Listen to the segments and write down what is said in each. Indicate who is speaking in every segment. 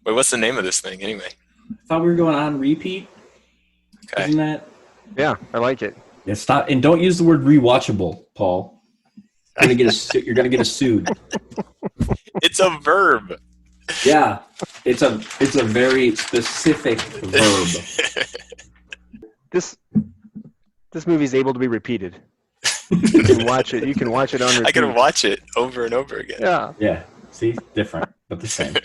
Speaker 1: Wait, what's the name of this thing anyway?
Speaker 2: I thought we were going on repeat.
Speaker 1: Okay.
Speaker 2: Isn't that?
Speaker 3: Yeah, I like it.
Speaker 2: Yeah, stop. And don't use the word rewatchable, Paul. You're gonna get sued.
Speaker 1: It's a verb.
Speaker 2: Yeah, it's a very specific verb.
Speaker 3: This movie is able to be repeated. You can watch it. You can watch it on repeat.
Speaker 1: I can watch it over and over again.
Speaker 3: Yeah.
Speaker 2: Yeah. See, different, but the same.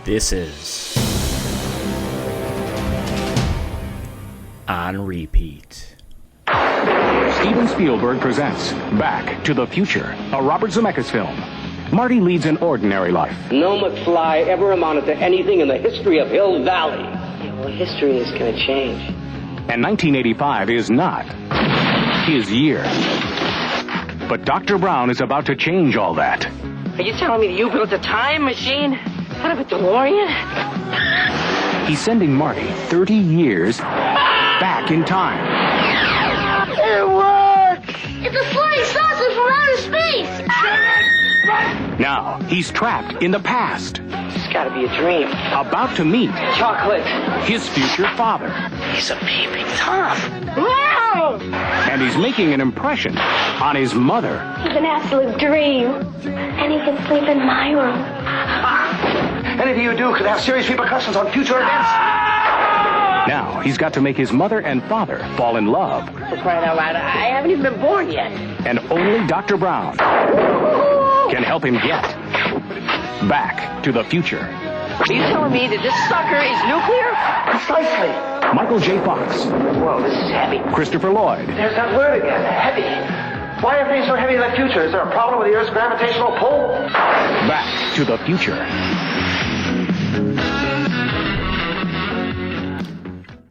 Speaker 2: This is on repeat.
Speaker 4: Steven Spielberg presents Back to the Future, a Robert Zemeckis film. Marty leads an ordinary life.
Speaker 5: No McFly ever amounted to anything in the history of Hill Valley.
Speaker 6: Yeah, well, history is going to change.
Speaker 4: And 1985 is not his year. But Dr. Brown is about to change all that.
Speaker 6: Are you telling me you built a time machine out of a DeLorean?
Speaker 4: He's sending Marty 30 years back in time.
Speaker 7: It works! It's a flying saucer from outer space!
Speaker 4: Now, he's trapped in the past,
Speaker 6: It's got to be a dream.
Speaker 4: about to meet
Speaker 6: Chocolate.
Speaker 4: his future father.
Speaker 6: He's a peeping Tom.
Speaker 7: Wow!
Speaker 4: And he's making an impression on his mother.
Speaker 7: He's an absolute dream. And he can sleep in my room.
Speaker 5: Anything you do could have serious repercussions on future events.
Speaker 4: Now, he's got to make his mother and father fall in love.
Speaker 6: For crying out loud, I haven't even been born yet.
Speaker 4: And only Dr. Brown can help him get back to the future.
Speaker 6: Are you telling me that this sucker is nuclear?
Speaker 5: Precisely.
Speaker 4: Michael J. Fox,
Speaker 5: Whoa, this is heavy.
Speaker 4: Christopher Lloyd,
Speaker 5: There's that word again, heavy. Why are things so heavy in the future? Is there a problem with the Earth's gravitational pull?
Speaker 4: Back to the Future.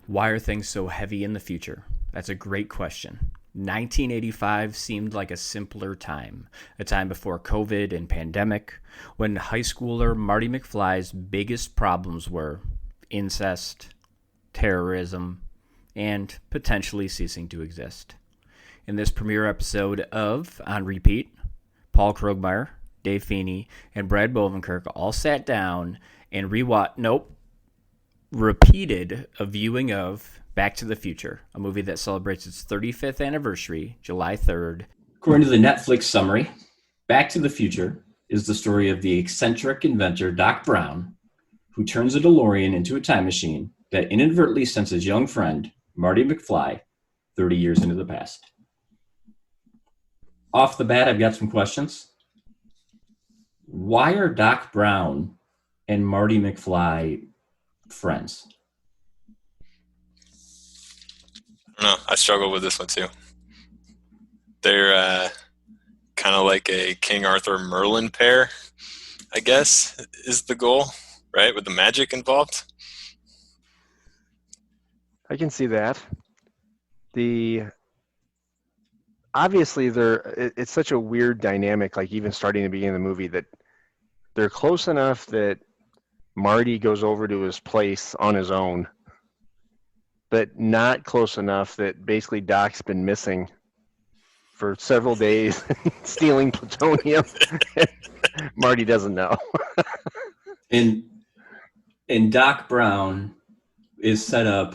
Speaker 2: Why are things so heavy in the future? That's a great question. 1985 seemed like a simpler time, a time before COVID and pandemic, when high schooler Marty McFly's biggest problems were incest, terrorism, and potentially ceasing to exist. In this premiere episode of On Repeat, Paul Krogmeier, Dave Feeney, and Brad Bovenkerk all sat down and repeated a viewing of Back to the Future, a movie that celebrates its 35th anniversary, July 3rd. According to the Netflix summary, Back to the Future is the story of the eccentric inventor Doc Brown, who turns a DeLorean into a time machine that inadvertently sends his young friend, Marty McFly, 30 years into the past. Off the bat, I've got some questions. Why are Doc Brown and Marty McFly friends?
Speaker 1: I don't know. I struggle with this one too. They're kind of like a King Arthur Merlin pair, I guess, is the goal, right? With the magic involved.
Speaker 3: I can see that. Obviously it's such a weird dynamic, like even starting at the beginning of the movie, that they're close enough that Marty goes over to his place on his own, but not close enough that basically Doc's been missing for several days, stealing plutonium. Marty doesn't know.
Speaker 2: And Doc Brown is set up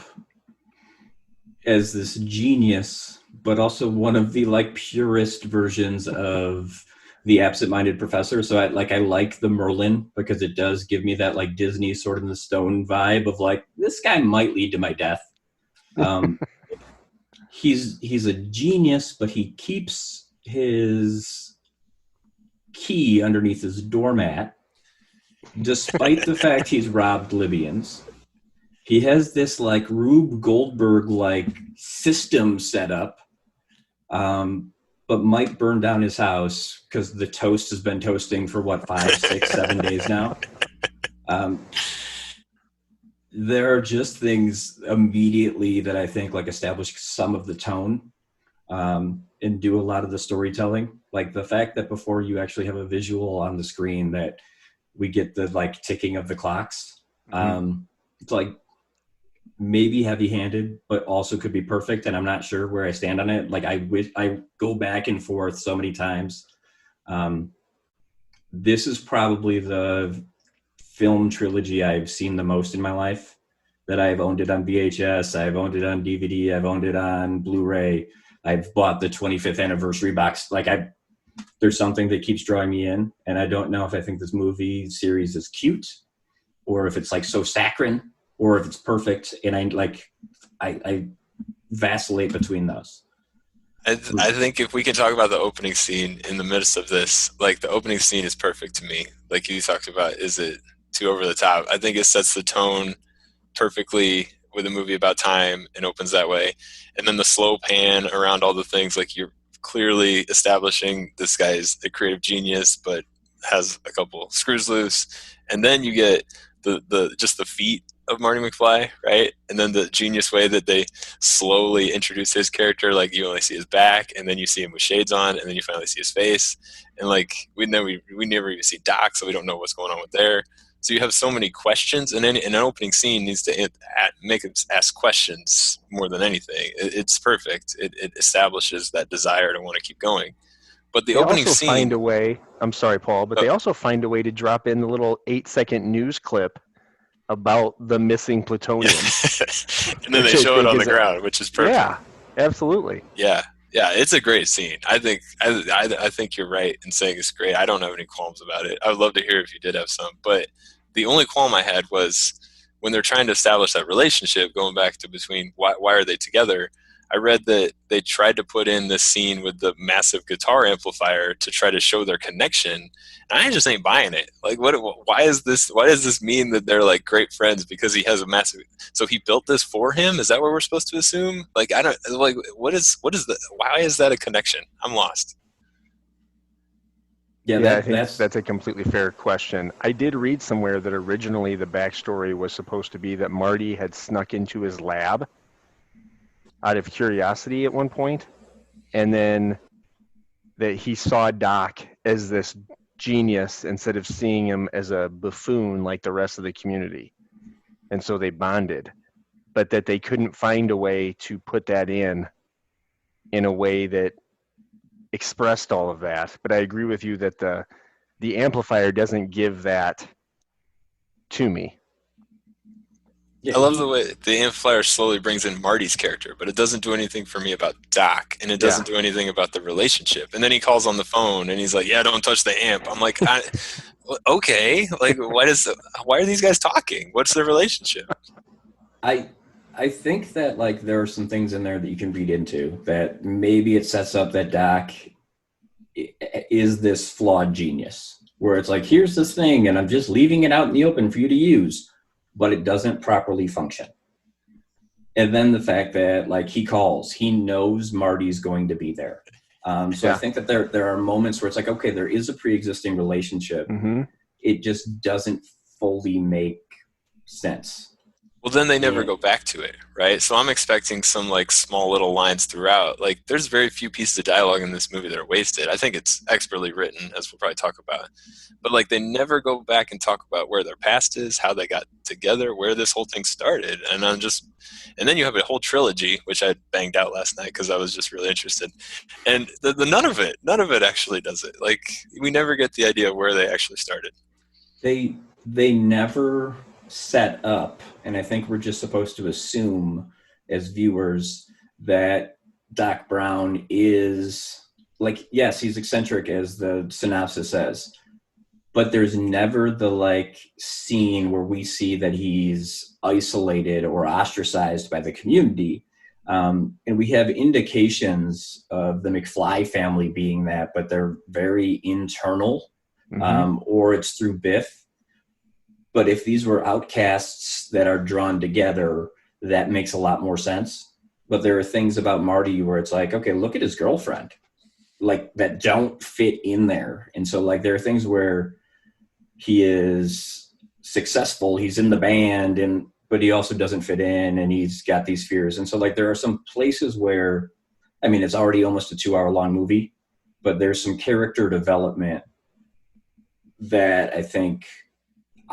Speaker 2: as this genius, but also one of the purest versions of the absent-minded professor. So I like the Merlin because it does give me that Disney Sword in the Stone vibe of this guy might lead to my death. He's a genius, but he keeps his key underneath his doormat, despite the fact he's robbed Libyans. He has this Rube Goldberg system set up, but might burn down his house because the toast has been toasting for 5, 6, 7 days now. There are just things immediately that I think establish some of the tone and do a lot of the storytelling. Like the fact that before you actually have a visual on the screen that we get the ticking of the clocks. It's
Speaker 8: maybe heavy-handed, but also could be perfect. And I'm not sure where I stand on it. Like I go back and forth so many times. This is probably the film trilogy I've seen the most in my life. That I've owned it on VHS, I've owned it on DVD, I've owned it on Blu-ray. I've bought the 25th anniversary box. Like there's something that keeps drawing me in, and I don't know if I think this movie series is cute, or if it's like so saccharine, or if it's perfect. And I vacillate between those.
Speaker 1: I think if we can talk about the opening scene in the midst of this, like the opening scene is perfect to me. Like you talked about, is it too over the top? I think it sets the tone perfectly with a movie about time and opens that way. And then the slow pan around all the things, like you're clearly establishing this guy is a creative genius, but has a couple screws loose. And then you get the just the feet of Marty McFly, right? And then the genius way that they slowly introduce his character, like you only see his back, and then you see him with shades on, and then you finally see his face. And like we never even see Doc, so we don't know what's going on with there. So you have so many questions, and then an opening scene needs to make us ask questions more than anything. It's perfect. It establishes that desire to want to keep going. But the opening
Speaker 3: also
Speaker 1: scene
Speaker 3: find a way. I'm sorry, Paul, but they also find a way to drop in the little 8-second news clip about the missing plutonium,
Speaker 1: and then they show it on the ground, which is perfect.
Speaker 3: Yeah, absolutely.
Speaker 1: Yeah, it's a great scene. I think you're right in saying it's great. I don't have any qualms about it. I would love to hear if you did have some, but the only qualm I had was when they're trying to establish that relationship, going back to between why are they together. I read that they tried to put in this scene with the massive guitar amplifier to try to show their connection, and I just ain't buying it. Like, why is this? Why does this mean that they're like great friends? Because he has a massive. So he built this for him. Is that what we're supposed to assume? Like, I don't like. What is the? Why is that a connection? I'm lost.
Speaker 3: Yeah, I think that's a completely fair question. I did read somewhere that originally the backstory was supposed to be that Marty had snuck into his lab out of curiosity at one point, and then that he saw Doc as this genius instead of seeing him as a buffoon like the rest of the community, and so they bonded, but that they couldn't find a way to put that in a way that expressed all of that. But I agree with you that the amplifier doesn't give that to me.
Speaker 1: Yeah, I love the way the amplifier slowly brings in Marty's character, but it doesn't do anything for me about Doc, and it doesn't do anything about the relationship. And then he calls on the phone, and he's like, "Yeah, don't touch the amp." I'm like, "Okay, like, why are these guys talking? What's their relationship?"
Speaker 8: I think that like there are some things in there that you can read into that maybe it sets up that Doc is this flawed genius, where it's like, here's this thing, and I'm just leaving it out in the open for you to use, but it doesn't properly function. And then the fact that like he knows Marty's going to be there. I think that there are moments where it's like, okay, there is a pre-existing relationship.
Speaker 3: Mm-hmm.
Speaker 8: It just doesn't fully make sense.
Speaker 1: Well, then they never go back to it, right? So I'm expecting some like small little lines throughout. Like there's very few pieces of dialogue in this movie that are wasted. I think it's expertly written, as we'll probably talk about. But like they never go back and talk about where their past is, how they got together, where this whole thing started. And then you have a whole trilogy, which I banged out last night because I was just really interested. And none of it actually does it. Like we never get the idea of where they actually started.
Speaker 8: They never set up, and I think we're just supposed to assume as viewers that Doc Brown is like, yes, he's eccentric as the synopsis says, but there's never the like scene where we see that he's isolated or ostracized by the community. And we have indications of the McFly family being that, but they're very internal, or it's through Biff. But if these were outcasts that are drawn together, that makes a lot more sense. But there are things about Marty where it's like, okay, look at his girlfriend, like that don't fit in there. And so like there are things where he is successful, he's in the band, but he also doesn't fit in, and he's got these fears. And so like there are some places where, I mean, it's already almost a 2-hour-long movie, but there's some character development that I think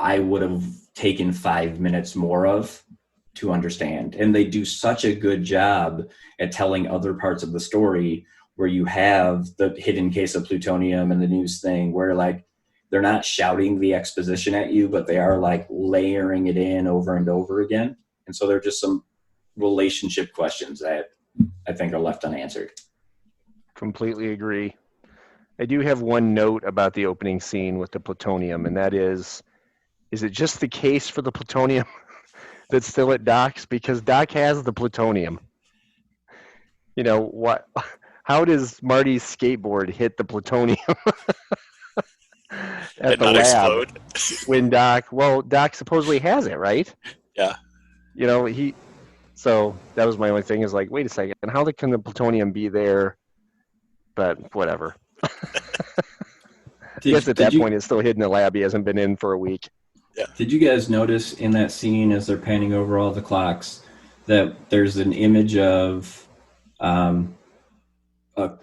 Speaker 8: I would have taken 5 minutes more of to understand. And they do such a good job at telling other parts of the story, where you have the hidden case of plutonium and the news thing, where like they're not shouting the exposition at you, but they are like layering it in over and over again. And so there are just some relationship questions that I think are left unanswered.
Speaker 3: Completely agree. I do have one note about the opening scene with the plutonium, and that is it just the case for the plutonium that's still at Doc's? Because Doc has the plutonium. You know, what? How does Marty's skateboard hit the plutonium at the
Speaker 1: not
Speaker 3: lab?
Speaker 1: Explode.
Speaker 3: When Doc supposedly has it, right?
Speaker 1: Yeah.
Speaker 3: You know, so that was my only thing, is like, wait a second, how can the plutonium be there? But whatever. I guess at that point it's still hidden in the lab. He hasn't been in for a week.
Speaker 1: Yeah.
Speaker 8: Did you guys notice in that scene, as they're panning over all the clocks, that there's an image of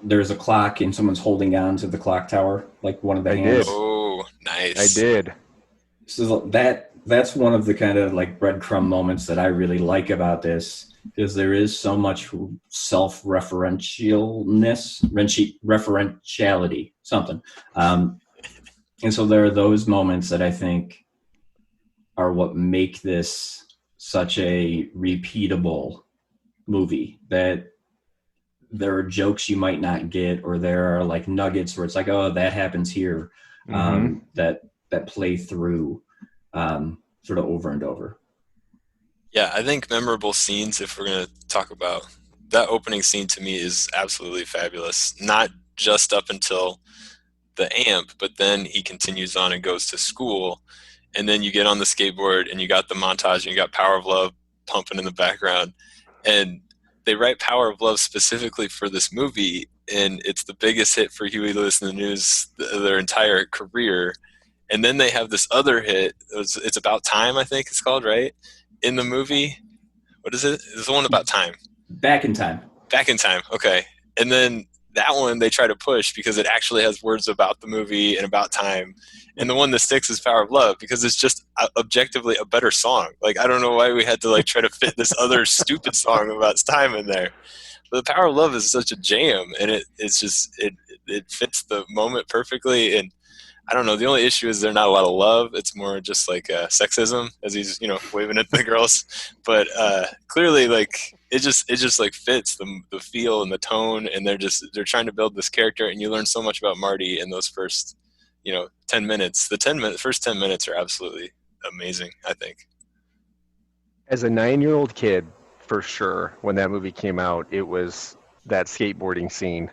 Speaker 8: there's a clock and someone's holding on to the clock tower, like one of the hands?
Speaker 3: Did.
Speaker 1: Oh, nice.
Speaker 3: I did.
Speaker 8: So that's one of the kind of like breadcrumb moments that I really like about this, because there is so much referentiality, something. And so there are those moments that I think are what make this such a repeatable movie, that there are jokes you might not get, or there are like nuggets where it's like, oh, that happens here, that play through sort of over and over.
Speaker 1: Yeah, I think memorable scenes, if we're going to talk about that opening scene, to me is absolutely fabulous. Not just up until the amp, but then he continues on and goes to school, and then you get on the skateboard and you got the montage and you got Power of Love pumping in the background, and they write Power of Love specifically for this movie, and it's the biggest hit for Huey Lewis and the News their entire career. And then they have this other hit, it's About Time, I think it's called, right? In the movie, what is it? It's the one about time.
Speaker 8: Back in Time.
Speaker 1: Back in Time, okay. And then that one they try to push because it actually has words about the movie and about time. And the one that sticks is Power of Love, because it's just objectively a better song. Like, I don't know why we had to like try to fit this other stupid song about time in there. But the Power of Love is such a jam, and it fits the moment perfectly. And I don't know, the only issue is there's not a lot of love. It's more just like sexism, as he's, waving at the girls. But clearly, like, it just like fits the feel and the tone, and they're trying to build this character, and you learn so much about Marty in those first 10 minutes. The first 10 minutes are absolutely amazing, I think.
Speaker 3: As a 9-year-old kid, for sure, when that movie came out, it was that skateboarding scene.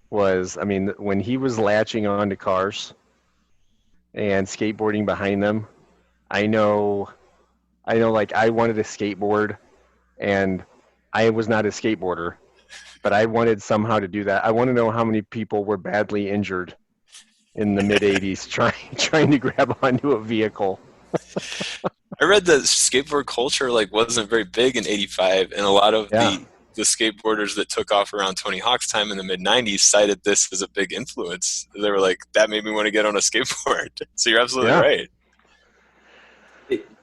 Speaker 3: When he was latching on to cars and skateboarding behind them, I know, like, I wanted a skateboard, and I was not a skateboarder, but I wanted somehow to do that. I want to know how many people were badly injured in the mid 80s trying to grab onto a vehicle.
Speaker 1: I read that skateboard culture wasn't very big in '85, and a lot of the skateboarders that took off around Tony Hawk's time in the mid-90s cited this as a big influence. They were like, that made me want to get on a skateboard. So you're absolutely right.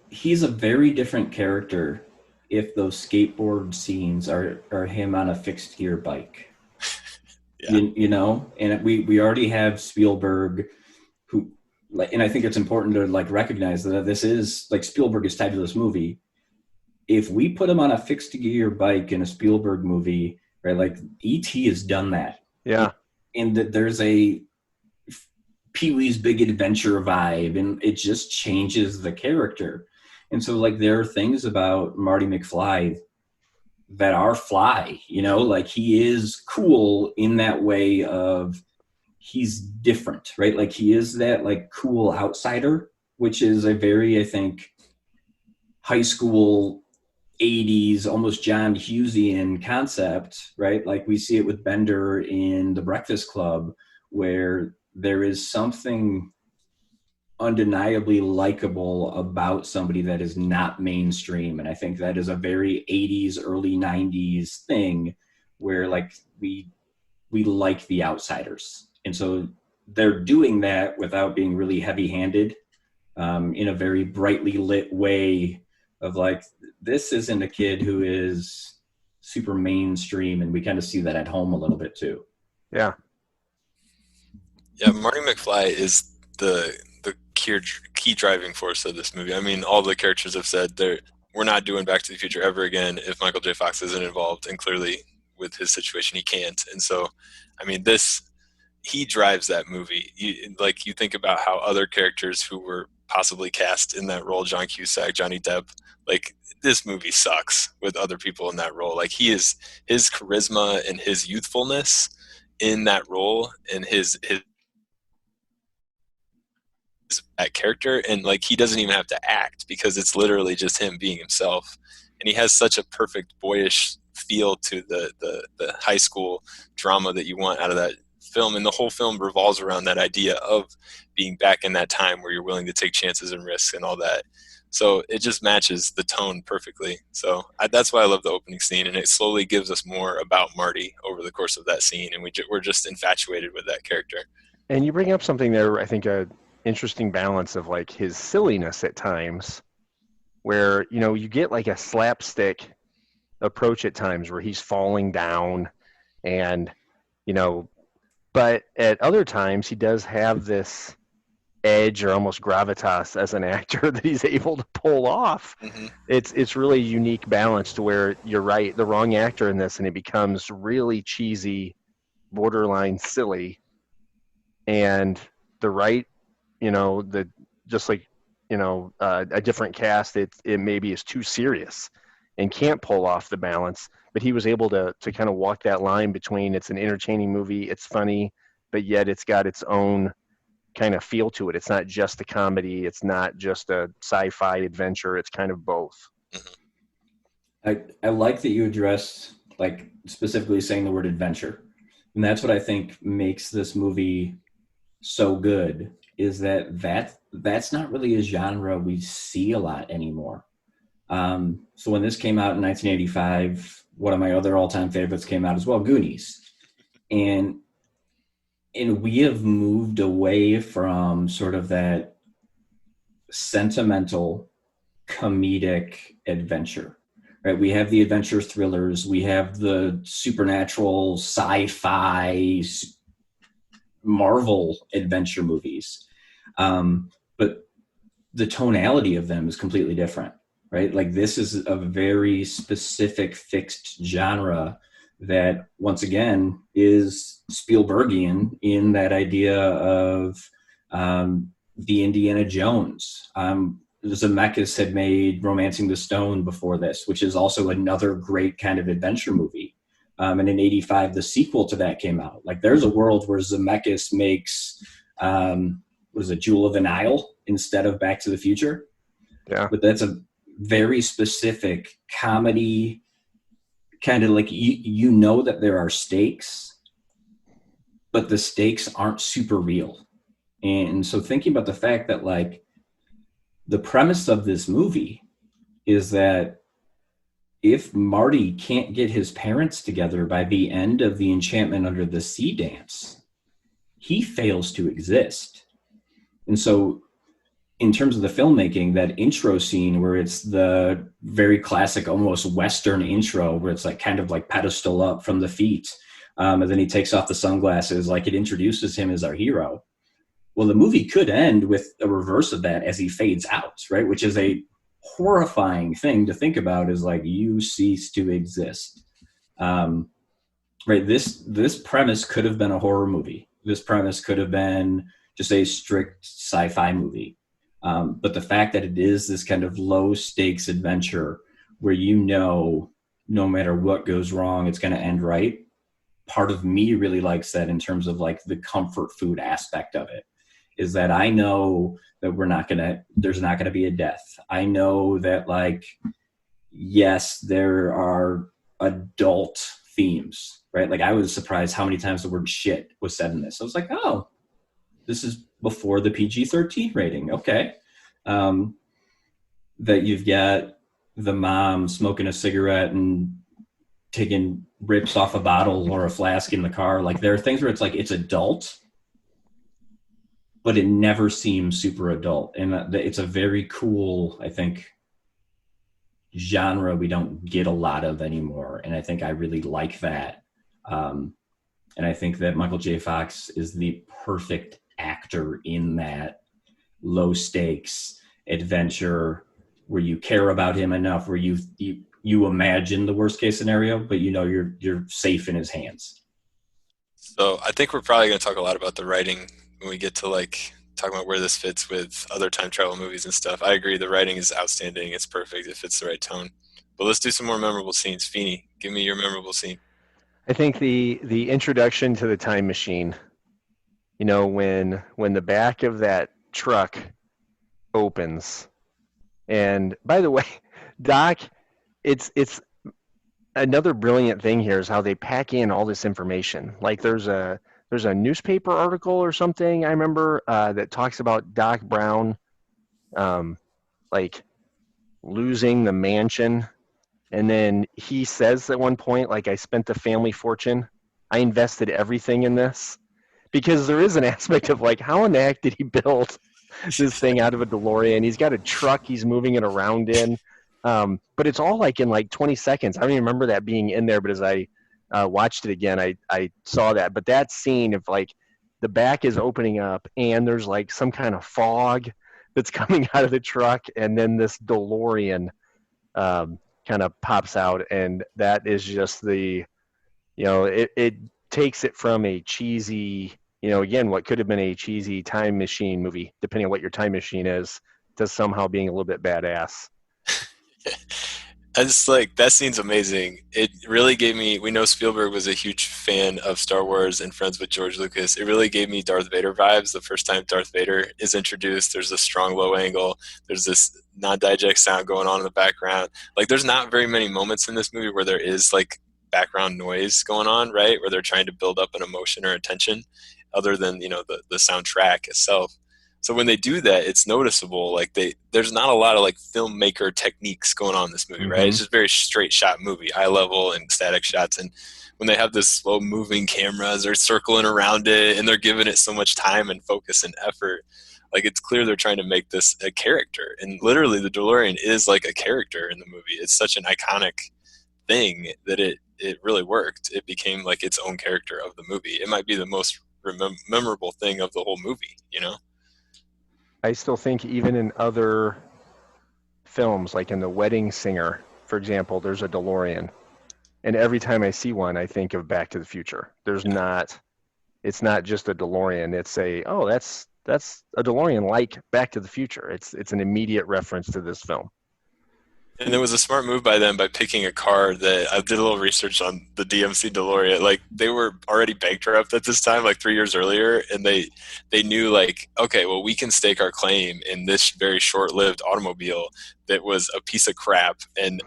Speaker 8: He's a very different character if those skateboard scenes are him on a fixed gear bike. Yeah. And we already have Spielberg, who, and I think it's important to recognize that this is Spielberg is tied to this movie. If we put him on a fixed gear bike in a Spielberg movie, right? E.T. has done that.
Speaker 3: Yeah.
Speaker 8: And that there's a Pee-wee's Big Adventure vibe, and it just changes the character. And so there are things about Marty McFly that are fly, he is cool in that way of he's different, right? He is that cool outsider, which is a very, I think, high school 80s, almost John Hughesian concept, right? We see it with Bender in The Breakfast Club, where there is something undeniably likable about somebody that is not mainstream. And I think that is a very 80s, early 90s thing where we like the outsiders. And so they're doing that without being really heavy-handed, in a very brightly lit way of like, this isn't a kid who is super mainstream, and we kind of see that at home a little bit too.
Speaker 3: Yeah.
Speaker 1: Yeah, Marty McFly is the key driving force of this movie. I mean, all the characters have said we're not doing Back to the Future ever again if Michael J. Fox isn't involved, and clearly with his situation he can't. And so, I mean, he drives that movie. You think about how other characters who were possibly cast in that role, John Cusack, Johnny Depp, like, this movie sucks with other people in that role. Like, his charisma and his youthfulness in that role, and his that character, and like, he doesn't even have to act because it's literally just him being himself, and he has such a perfect boyish feel to the high school drama that you want out of that film. And the whole film revolves around that idea of being back in that time where you're willing to take chances and risks and all that. So it just matches the tone perfectly. So that's why I love the opening scene, and it slowly gives us more about Marty over the course of that scene, and we're just infatuated with that character.
Speaker 3: And you bring up something there, I think, interesting balance of like his silliness at times, where you get like a slapstick approach at times where he's falling down, and but at other times he does have this edge or almost gravitas as an actor that he's able to pull off.
Speaker 1: Mm-hmm.
Speaker 3: It's really a unique balance to where, you're right, the wrong actor in this and it becomes really cheesy, borderline silly, and the right a different cast, it maybe is too serious and can't pull off the balance. But he was able to kind of walk that line between, it's an entertaining movie, it's funny, but yet it's got its own kind of feel to it. It's not just a comedy, it's not just a sci-fi adventure, it's kind of both.
Speaker 8: I like that you addressed, like, specifically saying the word adventure. And that's what I think makes this movie so good, is that's not really a genre we see a lot anymore. So when this came out in 1985, one of my other all-time favorites came out as well, Goonies. And we have moved away from sort of that sentimental comedic adventure, right? We have the adventure thrillers, we have the supernatural sci-fi Marvel adventure movies. But the tonality of them is completely different, right? Like, this is a very specific fixed genre that, once again, is Spielbergian in that idea of the Indiana Jones. Zemeckis had made Romancing the Stone before this, which is also another great kind of adventure movie. And in 85, the sequel to that came out. Like, there's a world where Zemeckis makes, Jewel of the Nile instead of Back to the Future?
Speaker 3: Yeah.
Speaker 8: But that's a very specific comedy, kind of like, you know that there are stakes, but the stakes aren't super real. And so thinking about the fact that, like, the premise of this movie is that if Marty can't get his parents together by the end of the Enchantment Under the Sea dance, he fails to exist. And so in terms of the filmmaking, that intro scene where it's the very classic, almost Western intro, where it's like kind of like pedestal up from the feet, and then he takes off the sunglasses, like, it introduces him as our hero. Well, the movie could end with a reverse of that as he fades out, right? Which is a horrifying thing to think about, is like, you cease to exist. Right? This premise could have been a horror movie. This premise could have been just a strict sci-fi movie. But the fact that it is this kind of low stakes adventure where, no matter what goes wrong, it's going to end right. Part of me really likes that in terms of, like, the comfort food aspect of it, is that I know that there's not going to be a death. I know that, like, yes, there are adult themes, right? Like, I was surprised how many times the word shit was said in this. I was like, oh, this is before the PG-13 rating. Okay. That you've got the mom smoking a cigarette and taking rips off a bottle or a flask in the car. Like, there are things where it's like, it's adult, but it never seems super adult. And it's a very cool, I think, genre we don't get a lot of anymore. And I think I really like that. And I think that Michael J. Fox is the perfect actor in that low stakes adventure where you care about him enough where you imagine the worst case scenario, but you know you're safe in his hands.
Speaker 1: So I think we're probably going to talk a lot about the writing when we get to like talking about where this fits with other time travel movies and stuff. I agree, the writing is outstanding. It's perfect. It fits the right tone. But let's do some more memorable scenes. Feeney, give me your memorable scene.
Speaker 3: I think the introduction to the time machine, you know, when the back of that truck opens, and by the way, Doc, it's another brilliant thing here is how they pack in all this information. Like there's a newspaper article or something I remember that talks about Doc Brown, like losing the mansion. And then he says at one point, like, I spent the family fortune. I invested everything in this. Because there is an aspect of, like, how in the heck did he build this thing out of a DeLorean? He's got a truck he's moving it around in. But it's all, like, in, like, 20 seconds. I don't even remember that being in there, but as I watched it again, I saw that. But that scene of, like, the back is opening up, and there's, like, some kind of fog that's coming out of the truck, and then this DeLorean kind of pops out, and that is just the, you know, it takes it from a cheesy, you know, again, what could have been a cheesy time machine movie, depending on what your time machine is, to somehow being a little bit badass.
Speaker 1: I just like that scene's amazing. It really gave me, we know Spielberg was a huge fan of Star Wars and friends with George Lucas. It really gave me Darth Vader vibes the first time Darth Vader is introduced. There's a strong low angle. There's this non-diegetic sound going on in the background. Like there's not very many moments in this movie where there is like background noise going on, right? Where they're trying to build up an emotion or a tension other than, you know, the soundtrack itself. So when they do that, it's noticeable. Like there's not a lot of like filmmaker techniques going on in this movie, right? It's just very straight shot movie, eye level and static shots. And when they have this slow moving cameras, they're circling around it and they're giving it so much time and focus and effort. Like it's clear they're trying to make this a character. And literally the DeLorean is like a character in the movie. It's such an iconic thing that it really worked. It became like its own character of the movie. It might be the most memorable thing of the whole movie, you know?
Speaker 3: I still think even in other films, like in The Wedding Singer, for example, there's a DeLorean. And every time I see one, I think of Back to the Future. It's not just a DeLorean. It's that's a DeLorean like Back to the Future. It's an immediate reference to this film.
Speaker 1: And it was a smart move by them by picking a car that I did a little research on the DMC DeLorean. Like they were already bankrupt at this time, like 3 years earlier. And they knew like, okay, well, we can stake our claim in this very short-lived automobile that was a piece of crap and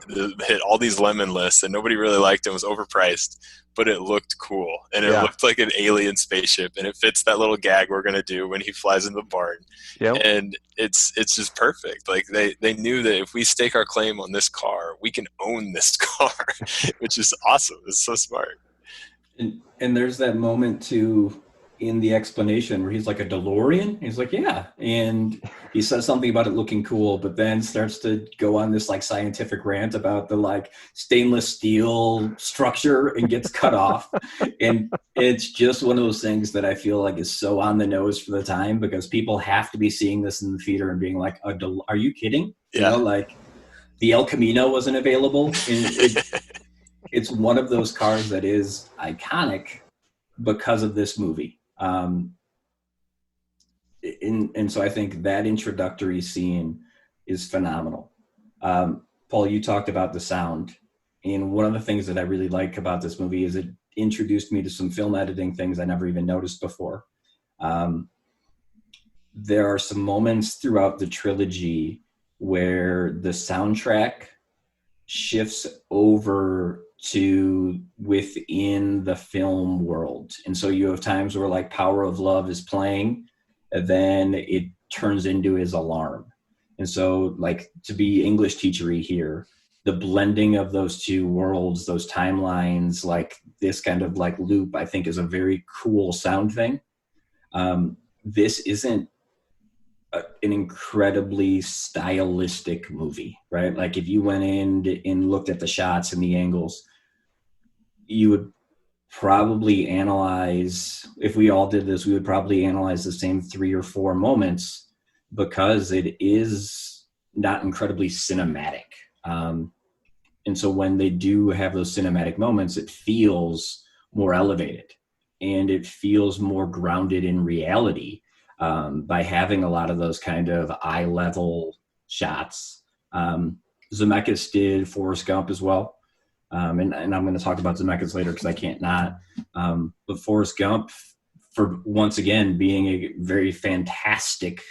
Speaker 1: hit all these lemon lists and nobody really liked it, was overpriced, but it looked cool. And it looked like an alien spaceship and it fits that little gag we're going to do when he flies in the barn. Yep. And it's just perfect. Like they knew that if we stake our claim on this car, we can own this car, which is awesome. It's so smart.
Speaker 8: And there's that moment too in the explanation where he's like, a DeLorean? He's like, yeah. And he says something about it looking cool, but then starts to go on this like scientific rant about the like stainless steel structure and gets cut off. And it's just one of those things that I feel like is so on the nose for the time because people have to be seeing this in the theater and being like, are you kidding?
Speaker 1: Yeah.
Speaker 8: You know, like the El Camino wasn't available. And it's one of those cars that is iconic because of this movie. And so I think that introductory scene is phenomenal. Paul, you talked about the sound. And one of the things that I really like about this movie is it introduced me to some film editing things I never even noticed before. There are some moments throughout the trilogy where the soundtrack shifts over to within the film world. And so you have times where like Power of Love is playing, and then it turns into his alarm. And so like to be English teachery here, the blending of those two worlds, those timelines, like this kind of like loop, I think is a very cool sound thing. This isn't an incredibly stylistic movie, right? Like if you went in and looked at the shots and the angles, you would probably analyze, if we all did this, we would probably analyze the same 3 or 4 moments, because it is not incredibly cinematic. And so when they do have those cinematic moments, it feels more elevated and it feels more grounded in reality, by having a lot of those kind of eye level shots. Zemeckis did Forrest Gump as well. And I'm going to talk about Zemeckis later because I can't not. But Forrest Gump, for once again being a very fantastic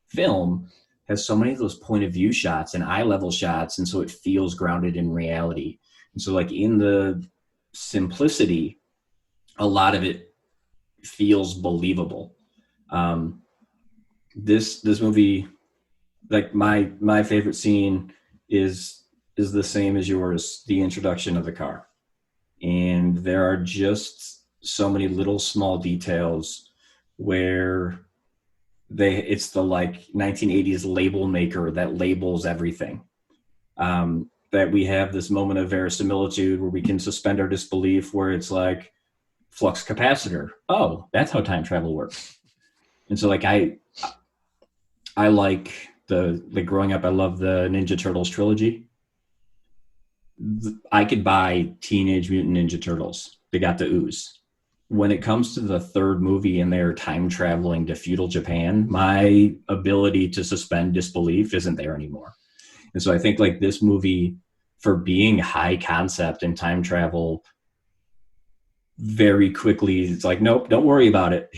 Speaker 8: film, has so many of those point of view shots and eye level shots, and so it feels grounded in reality. And so, like, in the simplicity, a lot of it feels believable. This movie, like my favorite scene is the same as yours, the introduction of the car. And there are just so many little small details where it's the like 1980s label maker that labels everything. That we have this moment of verisimilitude where we can suspend our disbelief, where it's like flux capacitor. Oh, that's how time travel works. And so like I like the growing up, I love the Ninja Turtles trilogy. I could buy Teenage Mutant Ninja Turtles. They got the ooze. When it comes to the third movie and they're time traveling to feudal Japan, my ability to suspend disbelief isn't there anymore. And so I think like this movie, for being high concept and time travel, very quickly, it's like, nope, don't worry about it.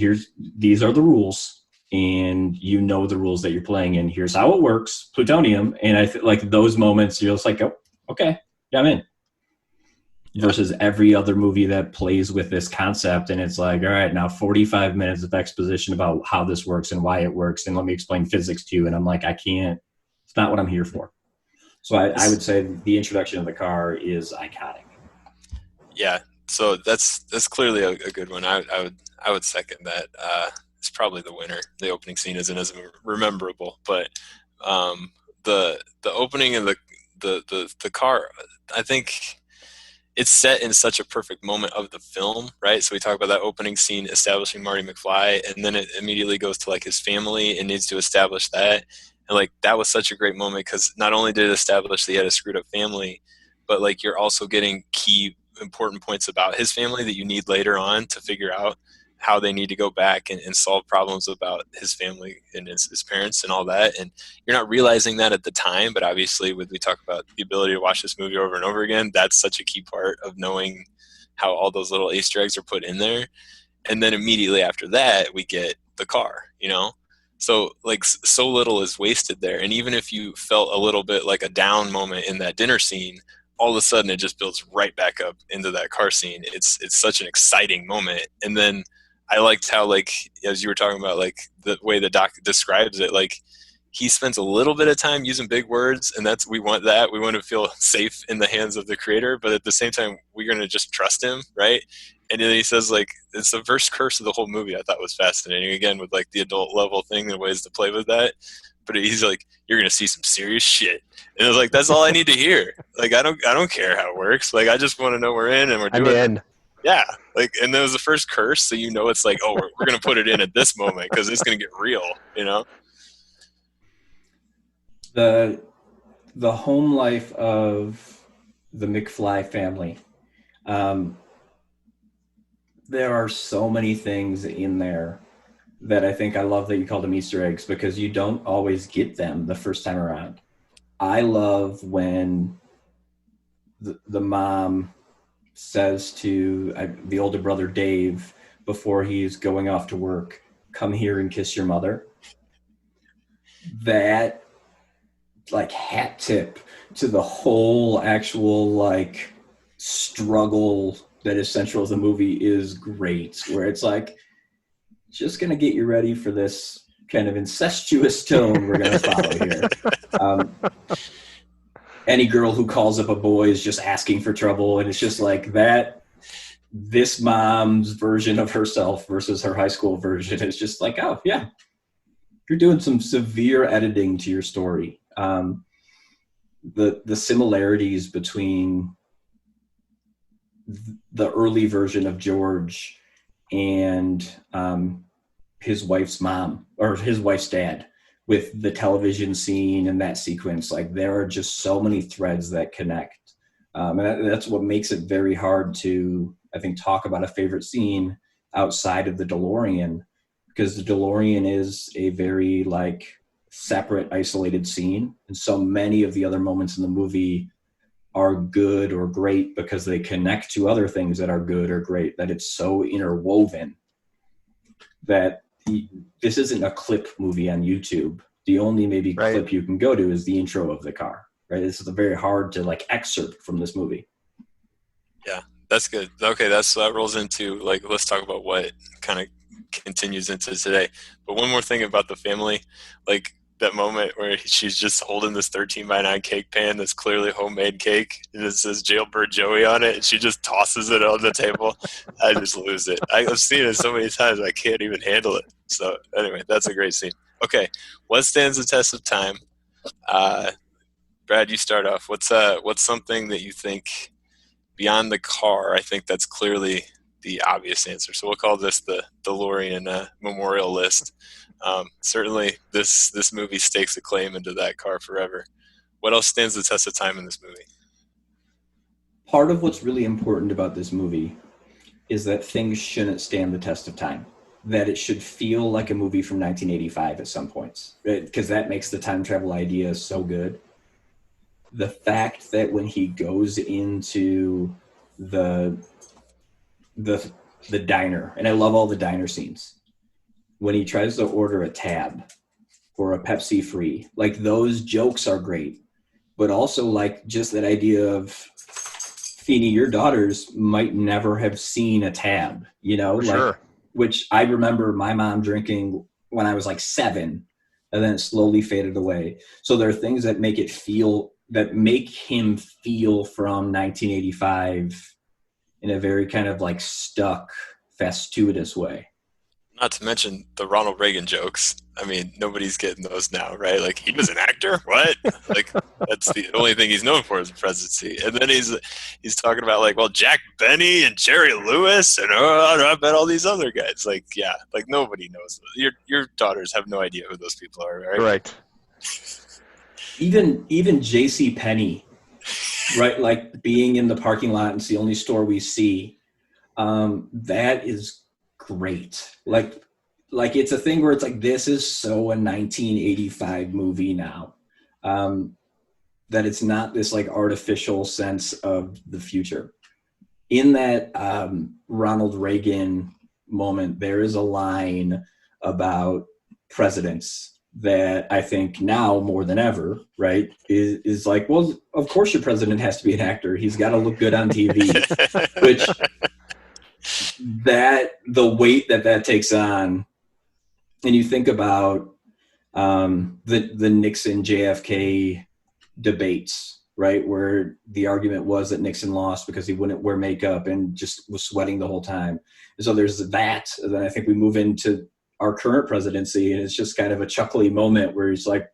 Speaker 8: These are the rules, and you know the rules that you're playing in. Here's how it works, plutonium. And I feel like those moments, you're just like, oh, okay, yeah, I'm in. Versus every other movie that plays with this concept, and it's like, all right, now 45 minutes of exposition about how this works and why it works, and let me explain physics to you. And I'm like, I can't. It's not what I'm here for. So I would say the introduction of the car is iconic.
Speaker 1: Yeah, so that's clearly a good one. I would second that. It's probably the winner. The opening scene isn't as memorable, but the opening of the car, I think it's set in such a perfect moment of the film, right? So we talk about that opening scene establishing Marty McFly, and then it immediately goes to like his family and needs to establish that. And like that was such a great moment because not only did it establish that he had a screwed up family, but like you're also getting key important points about his family that you need later on to figure out how they need to go back and solve problems about his family and his parents and all that. And you're not realizing that at the time, but obviously when we talk about the ability to watch this movie over and over again, that's such a key part of knowing how all those little Easter eggs are put in there. And then immediately after that, we get the car, you know? So like so little is wasted there. And even if you felt a little bit like a down moment in that dinner scene, all of a sudden it just builds right back up into that car scene. It's such an exciting moment. And then I liked how, like, as you were talking about, like the way the doc describes it, like he spends a little bit of time using big words, and we want that. We want to feel safe in the hands of the creator, but at the same time, we're going to just trust him, right? And then he says, like, it's the first curse of the whole movie. I thought was fascinating, again, with like the adult level thing and ways to play with that. But he's like, you're going to see some serious shit. And I was like, that's all I need to hear. Like, I don't care how it works. Like, I just want to know we're in and we're doing it. Yeah, like, and that was the first curse, so you know it's like, oh, we're going to put it in at this moment because it's going to get real, you know?
Speaker 8: The home life of the McFly family. There are so many things in there that I think I love that you call them Easter eggs, because you don't always get them the first time around. I love when the mom says to the older brother Dave before he's going off to work, come here and kiss your mother. That like hat tip to the whole actual like struggle that is central to the movie is great, where it's like just gonna get you ready for this kind of incestuous tone we're gonna follow here. Any girl who calls up a boy is just asking for trouble. And it's just like that, this mom's version of herself versus her high school version is just like, oh yeah, you're doing some severe editing to your story. The similarities between the early version of George and his wife's mom or his wife's dad with the television scene and that sequence, like there are just so many threads that connect. And that's what makes it very hard to, I think, talk about a favorite scene outside of the DeLorean, because the DeLorean is a very like separate, isolated scene. And so many of the other moments in the movie are good or great because they connect to other things that are good or great, that it's so interwoven that this isn't a clip movie on YouTube. The only maybe clip you can go to is the intro of the car, right? This is very hard to like excerpt from this movie.
Speaker 1: Yeah, that's good. Okay, that rolls into like, let's talk about what kind of continues into today. But one more thing about the family, like that moment where she's just holding this 13x9 cake pan that's clearly homemade cake, and it says Jailbird Joey on it, and she just tosses it on the table. I just lose it. I've seen it so many times I can't even handle it. So anyway, that's a great scene. Okay, what stands the test of time? Brad, you start off. What's something that you think beyond the car? I think that's clearly the obvious answer. So we'll call this the DeLorean memorial list. Certainly, this movie stakes a claim into that car forever. What else stands the test of time in this movie?
Speaker 8: Part of what's really important about this movie is that things shouldn't stand the test of time. That it should feel like a movie from 1985 at some points, because that makes the time travel idea so good. The fact that when he goes into the diner, and I love all the diner scenes, when he tries to order a tab or a Pepsi free, like those jokes are great, but also like just that idea of Feeney, your daughters might never have seen a tab, you know, like,
Speaker 3: sure.
Speaker 8: Which I remember my mom drinking when I was like 7, and then it slowly faded away. So there are things that make him feel from 1985 in a very kind of like stuck, festuous way.
Speaker 1: Not to mention the Ronald Reagan jokes. I mean, nobody's getting those now, right? Like, he was an actor? What? Like, that's the only thing he's known for is the presidency. And then he's talking about, like, well, Jack Benny and Jerry Lewis and I bet all these other guys. Like, yeah, like nobody knows. Your daughters have no idea who those people are, right?
Speaker 3: Right.
Speaker 8: Even J.C. Penney, right? Like being in the parking lot and it's the only store we see. That is great. Like it's a thing where it's like, this is so a 1985 movie now, that it's not this like artificial sense of the future. In that Ronald Reagan moment, there is a line about presidents that I think now more than ever, right, is like, well, of course your president has to be an actor. He's got to look good on TV, which that the weight that takes on. And you think about the Nixon JFK debates, right, where the argument was that Nixon lost because he wouldn't wear makeup and just was sweating the whole time. And so there's that. And then I think we move into our current presidency, and it's just kind of a chuckly moment where he's like,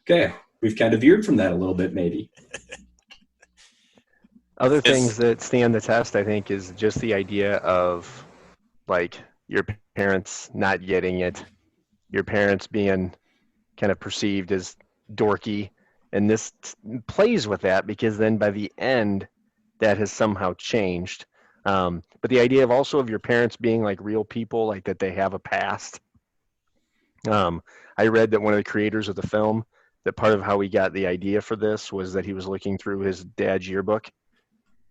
Speaker 8: okay, we've kind of veered from that a little bit, maybe.
Speaker 3: Other things that stand the test, I think, is just the idea of like your parents not getting it, your parents being kind of perceived as dorky, and this plays with that because then by the end that has somehow changed. But the idea of also of your parents being like real people, like that they have a past. I read that one of the creators of the film, that part of how he got the idea for this was that he was looking through his dad's yearbook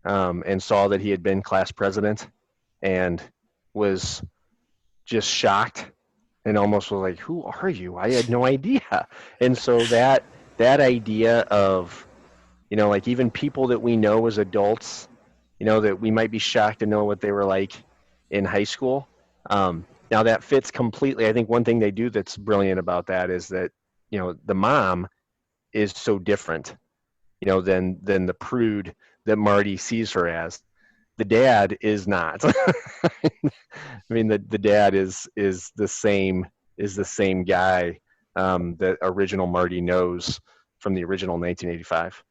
Speaker 3: and saw that he had been class president and was just shocked and almost was like, who are you? I had no idea. And so that idea of, you know, like even people that we know as adults, you know, that we might be shocked to know what they were like in high school. Now that fits completely. I think one thing they do that's brilliant about that is that, you know, the mom is so different, you know, than the prude that Marty sees her as. The dad is not. I mean, the dad is the same is the same guy that original Marty knows from the original 1985.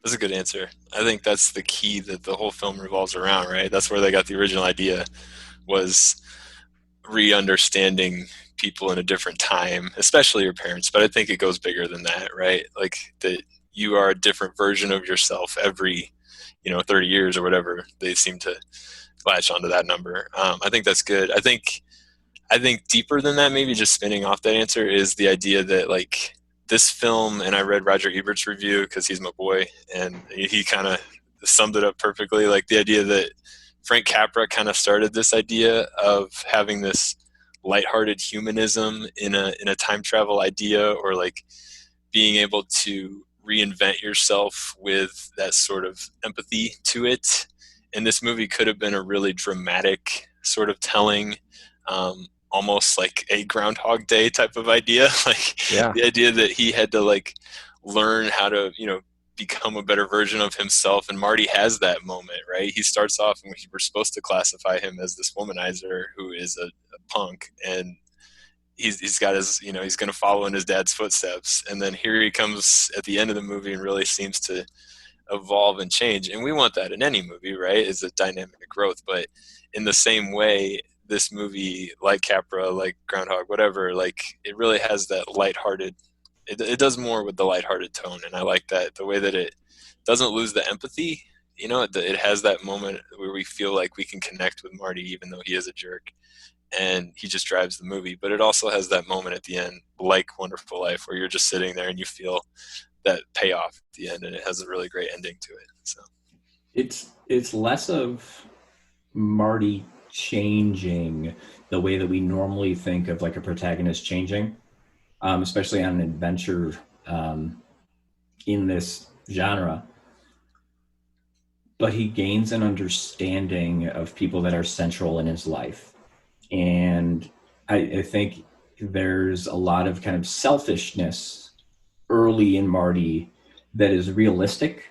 Speaker 1: That's a good answer. I think that's the key that the whole film revolves around, right? That's where they got the original idea, was re-understanding people in a different time, especially your parents. But I think it goes bigger than that, right? Like that you are a different version of yourself every, 30 years or whatever. They seem to latch onto that number. I think that's good. I think deeper than that, maybe just spinning off that answer, is the idea that like this film, and I read Roger Ebert's review because he's my boy, and he kind of summed it up perfectly. Like the idea that Frank Capra kind of started this idea of having this lighthearted humanism in a time travel idea, or like being able to reinvent yourself with that sort of empathy to it. And this movie could have been a really dramatic sort of telling, almost like a Groundhog Day type of idea. Like the idea that he had to like learn how to, become a better version of himself. And Marty has that moment, right? He starts off, and we're supposed to classify him as this womanizer who is a punk, and he's got his, he's going to follow in his dad's footsteps. And then here he comes at the end of the movie and really seems to evolve and change. And we want that in any movie, right? It's a dynamic growth. But in the same way, this movie, like Capra, like Groundhog, whatever, like it really has that lighthearted, it does more with the lighthearted tone. And I like that, the way that it doesn't lose the empathy. It has that moment where we feel like we can connect with Marty, even though he is a jerk and he just drives the movie. But it also has that moment at the end, like Wonderful Life, where you're just sitting there and you feel that payoff at the end, and it has a really great ending to it. So
Speaker 8: it's less of Marty changing the way that we normally think of like a protagonist changing, especially on an adventure in this genre. But he gains an understanding of people that are central in his life. And I think there's a lot of kind of selfishness early in Marty that is realistic,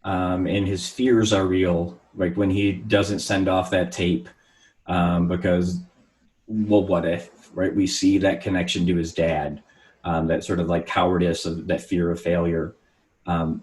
Speaker 8: and his fears are real. Like when he doesn't send off that tape because, well, what if, right? We see that connection to his dad, that sort of like cowardice, of that fear of failure. But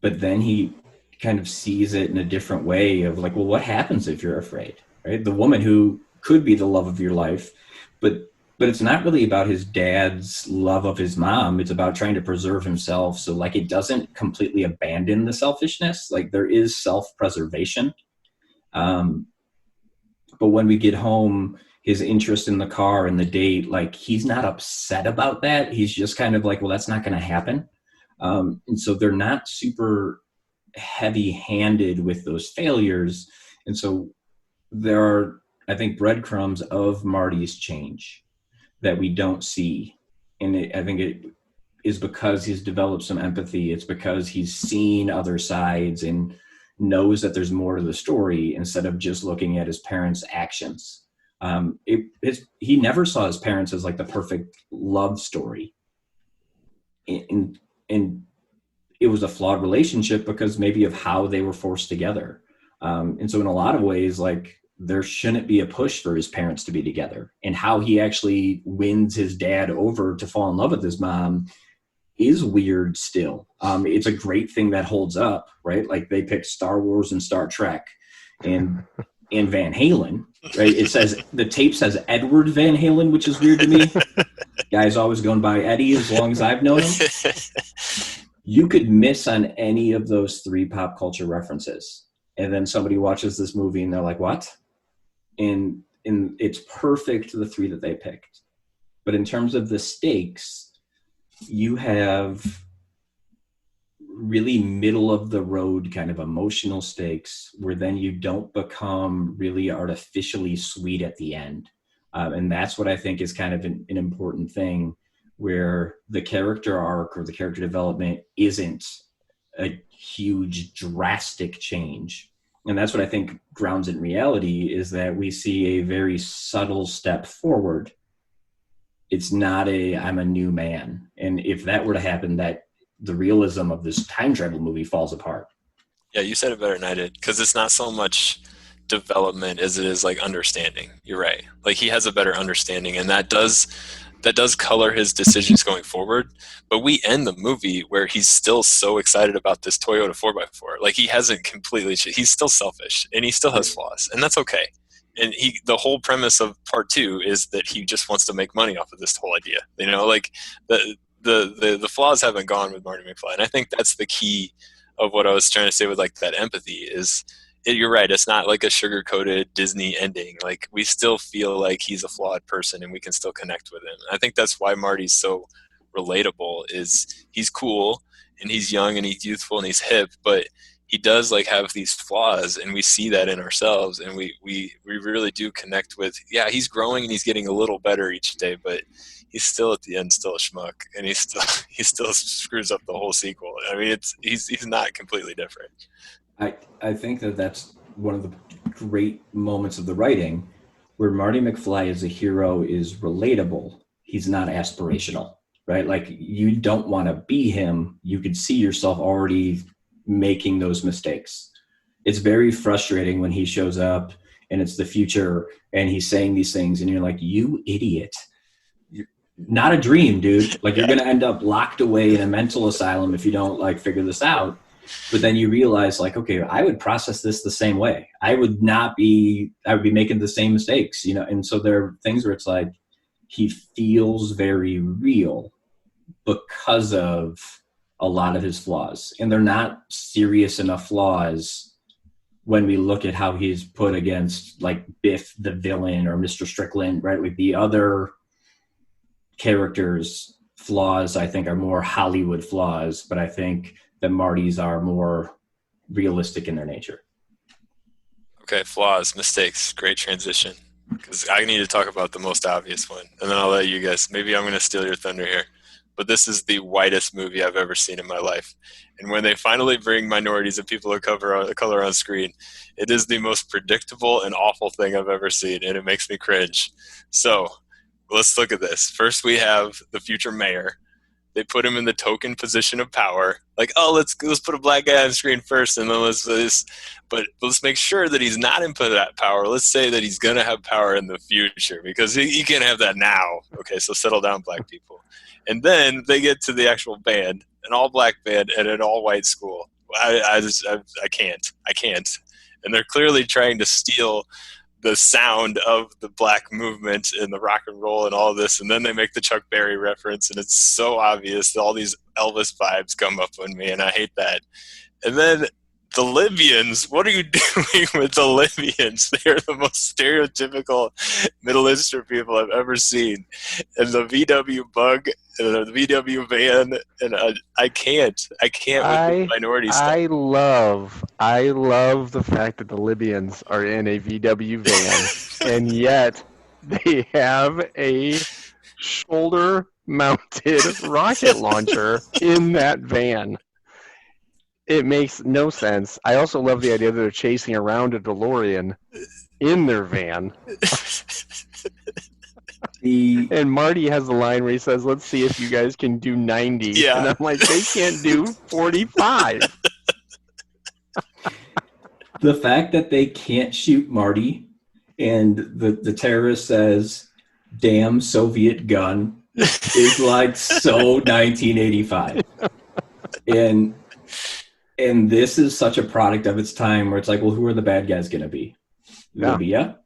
Speaker 8: then he kind of sees it in a different way of like, well, what happens if you're afraid, right? The woman who could be the love of your life, but it's not really about his dad's love of his mom. It's about trying to preserve himself. So like, it doesn't completely abandon the selfishness. Like there is self-preservation. But when we get home, his interest in the car and the date, like he's not upset about that. He's just kind of like, well, that's not going to happen. And so they're not super heavy-handed with those failures. And so there are, I think, breadcrumbs of Marty's change that we don't see. And I think it is because he's developed some empathy. It's because he's seen other sides and knows that there's more to the story instead of just looking at his parents' actions. He never saw his parents as like the perfect love story. And it was a flawed relationship because maybe of how they were forced together. And so in a lot of ways, like there shouldn't be a push for his parents to be together, and how he actually wins his dad over to fall in love with his mom is weird still. It's a great thing that holds up, right? Like they picked Star Wars and Star Trek and Van Halen, right? It says, the tape says Edward Van Halen, which is weird to me. Guy's always going by Eddie as long as I've known him. You could miss on any of those three pop culture references. And then somebody watches this movie and they're like, what? And it's perfect, the three that they picked. But in terms of the stakes, you have really middle of the road kind of emotional stakes where then you don't become really artificially sweet at the end. And that's what I think is kind of an important thing, where the character arc or the character development isn't a huge drastic change. And that's what I think grounds in reality, is that we see a very subtle step forward. It's not I'm a new man. And if that were to happen, that the realism of this time travel movie falls apart.
Speaker 1: Yeah, you said it better than I did, because it's not so much development as it is like understanding. You're right. Like he has a better understanding, and that does color his decisions going forward. But we end the movie where he's still so excited about this Toyota 4x4. Like he hasn't completely, he's still selfish and he still has flaws, and that's okay. And the whole premise of part 2 is that he just wants to make money off of this whole idea. You know, like the flaws haven't gone with Marty McFly. And I think that's the key of what I was trying to say with like that empathy is, you're right. It's not like a sugar-coated Disney ending. Like we still feel like he's a flawed person and we can still connect with him. I think that's why Marty's so relatable. Is he's cool and he's young and he's youthful and he's hip, but he does like have these flaws, and we see that in ourselves, and we really do connect with. Yeah, he's growing and he's getting a little better each day, but he's still at the end still a schmuck, and he still screws up the whole sequel. I mean, he's not completely different.
Speaker 8: I think that's one of the great moments of the writing where Marty McFly as a hero is relatable. He's not aspirational, right? Like you don't want to be him. You could see yourself already making those mistakes. It's very frustrating when he shows up and it's the future and he's saying these things and you're like, you idiot. You're not a dream, dude. Like you're going to end up locked away in a mental asylum if you don't like figure this out. But then you realize like, okay, I would process this the same way. I would be making the same mistakes, you know? And so there are things where it's like, he feels very real because of a lot of his flaws, and they're not serious enough flaws when we look at how he's put against like Biff the villain or Mr. Strickland, right? Like the other characters' flaws, I think, are more Hollywood flaws, but I think that Marty's are more realistic in their nature.
Speaker 1: Okay, flaws, mistakes, great transition. Because I need to talk about the most obvious one, and then I'll let you guys. Maybe I'm going to steal your thunder here. But this is the whitest movie I've ever seen in my life. And when they finally bring minorities and people of color on screen, it is the most predictable and awful thing I've ever seen, and it makes me cringe. So let's look at this. First, we have the future mayor. They put him in the token position of power. Like, oh, let's put a black guy on screen first, and then let's make sure that he's not in that power. Let's say that he's going to have power in the future, because he can't have that now. Okay, so settle down, black people. And then they get to the actual band, an all-black band at an all-white school. I can't. And they're clearly trying to steal the sound of the black movement and the rock and roll and all this. And then they make the Chuck Berry reference, and it's so obvious that all these Elvis vibes come up on me, and I hate that. And then the Libyans, what are you doing with the Libyans? They're the most stereotypical Middle Eastern people I've ever seen. And the VW bug and the VW van, and I can't with the minority stuff.
Speaker 3: I love the fact that the Libyans are in a VW van, and yet they have a shoulder-mounted rocket launcher in that van. It makes no sense. I also love the idea that they're chasing around a DeLorean in their van. And Marty has the line where he says, "Let's see if you guys can do 90."
Speaker 1: Yeah.
Speaker 3: And I'm like, they can't do 45.
Speaker 8: The fact that they can't shoot Marty and the terrorist says, "Damn Soviet gun," is like so 1985. And this is such a product of its time where it's like, well, who are the bad guys going to be? Libya.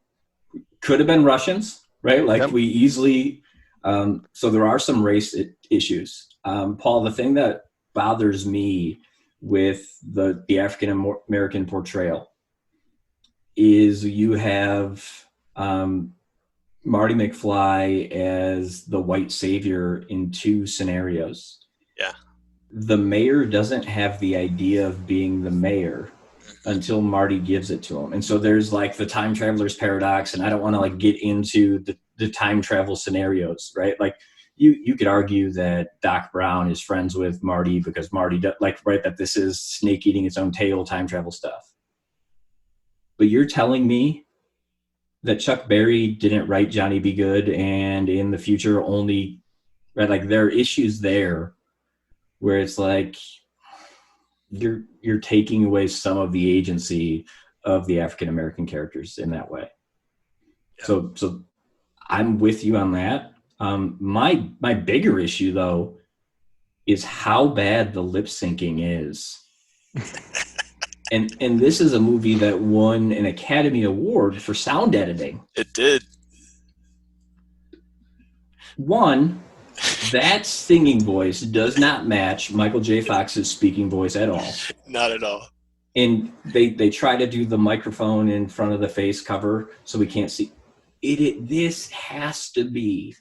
Speaker 8: Could have been Russians, right? Like we easily, so there are some race issues. Paul, the thing that bothers me with the African-American portrayal is you have Marty McFly as the white savior in two scenarios.
Speaker 1: Yeah.
Speaker 8: The mayor doesn't have the idea of being the mayor until Marty gives it to him. And so there's like the time traveler's paradox, and I don't want to like get into the time travel scenarios, right? Like you could argue that Doc Brown is friends with Marty because Marty that this is snake eating its own tail time travel stuff. But you're telling me that Chuck Berry didn't write Johnny Be Good, and in the future only, right? Like there are issues there where it's like you're taking away some of the agency of the African American characters in that way. So I'm with you on that. My bigger issue though is how bad the lip syncing is. And this is a movie that won an Academy Award for sound editing.
Speaker 1: It did.
Speaker 8: One, that singing voice does not match Michael J. Fox's speaking voice at all.
Speaker 1: Not at all.
Speaker 8: And they try to do the microphone in front of the face cover so we can't see. This has to be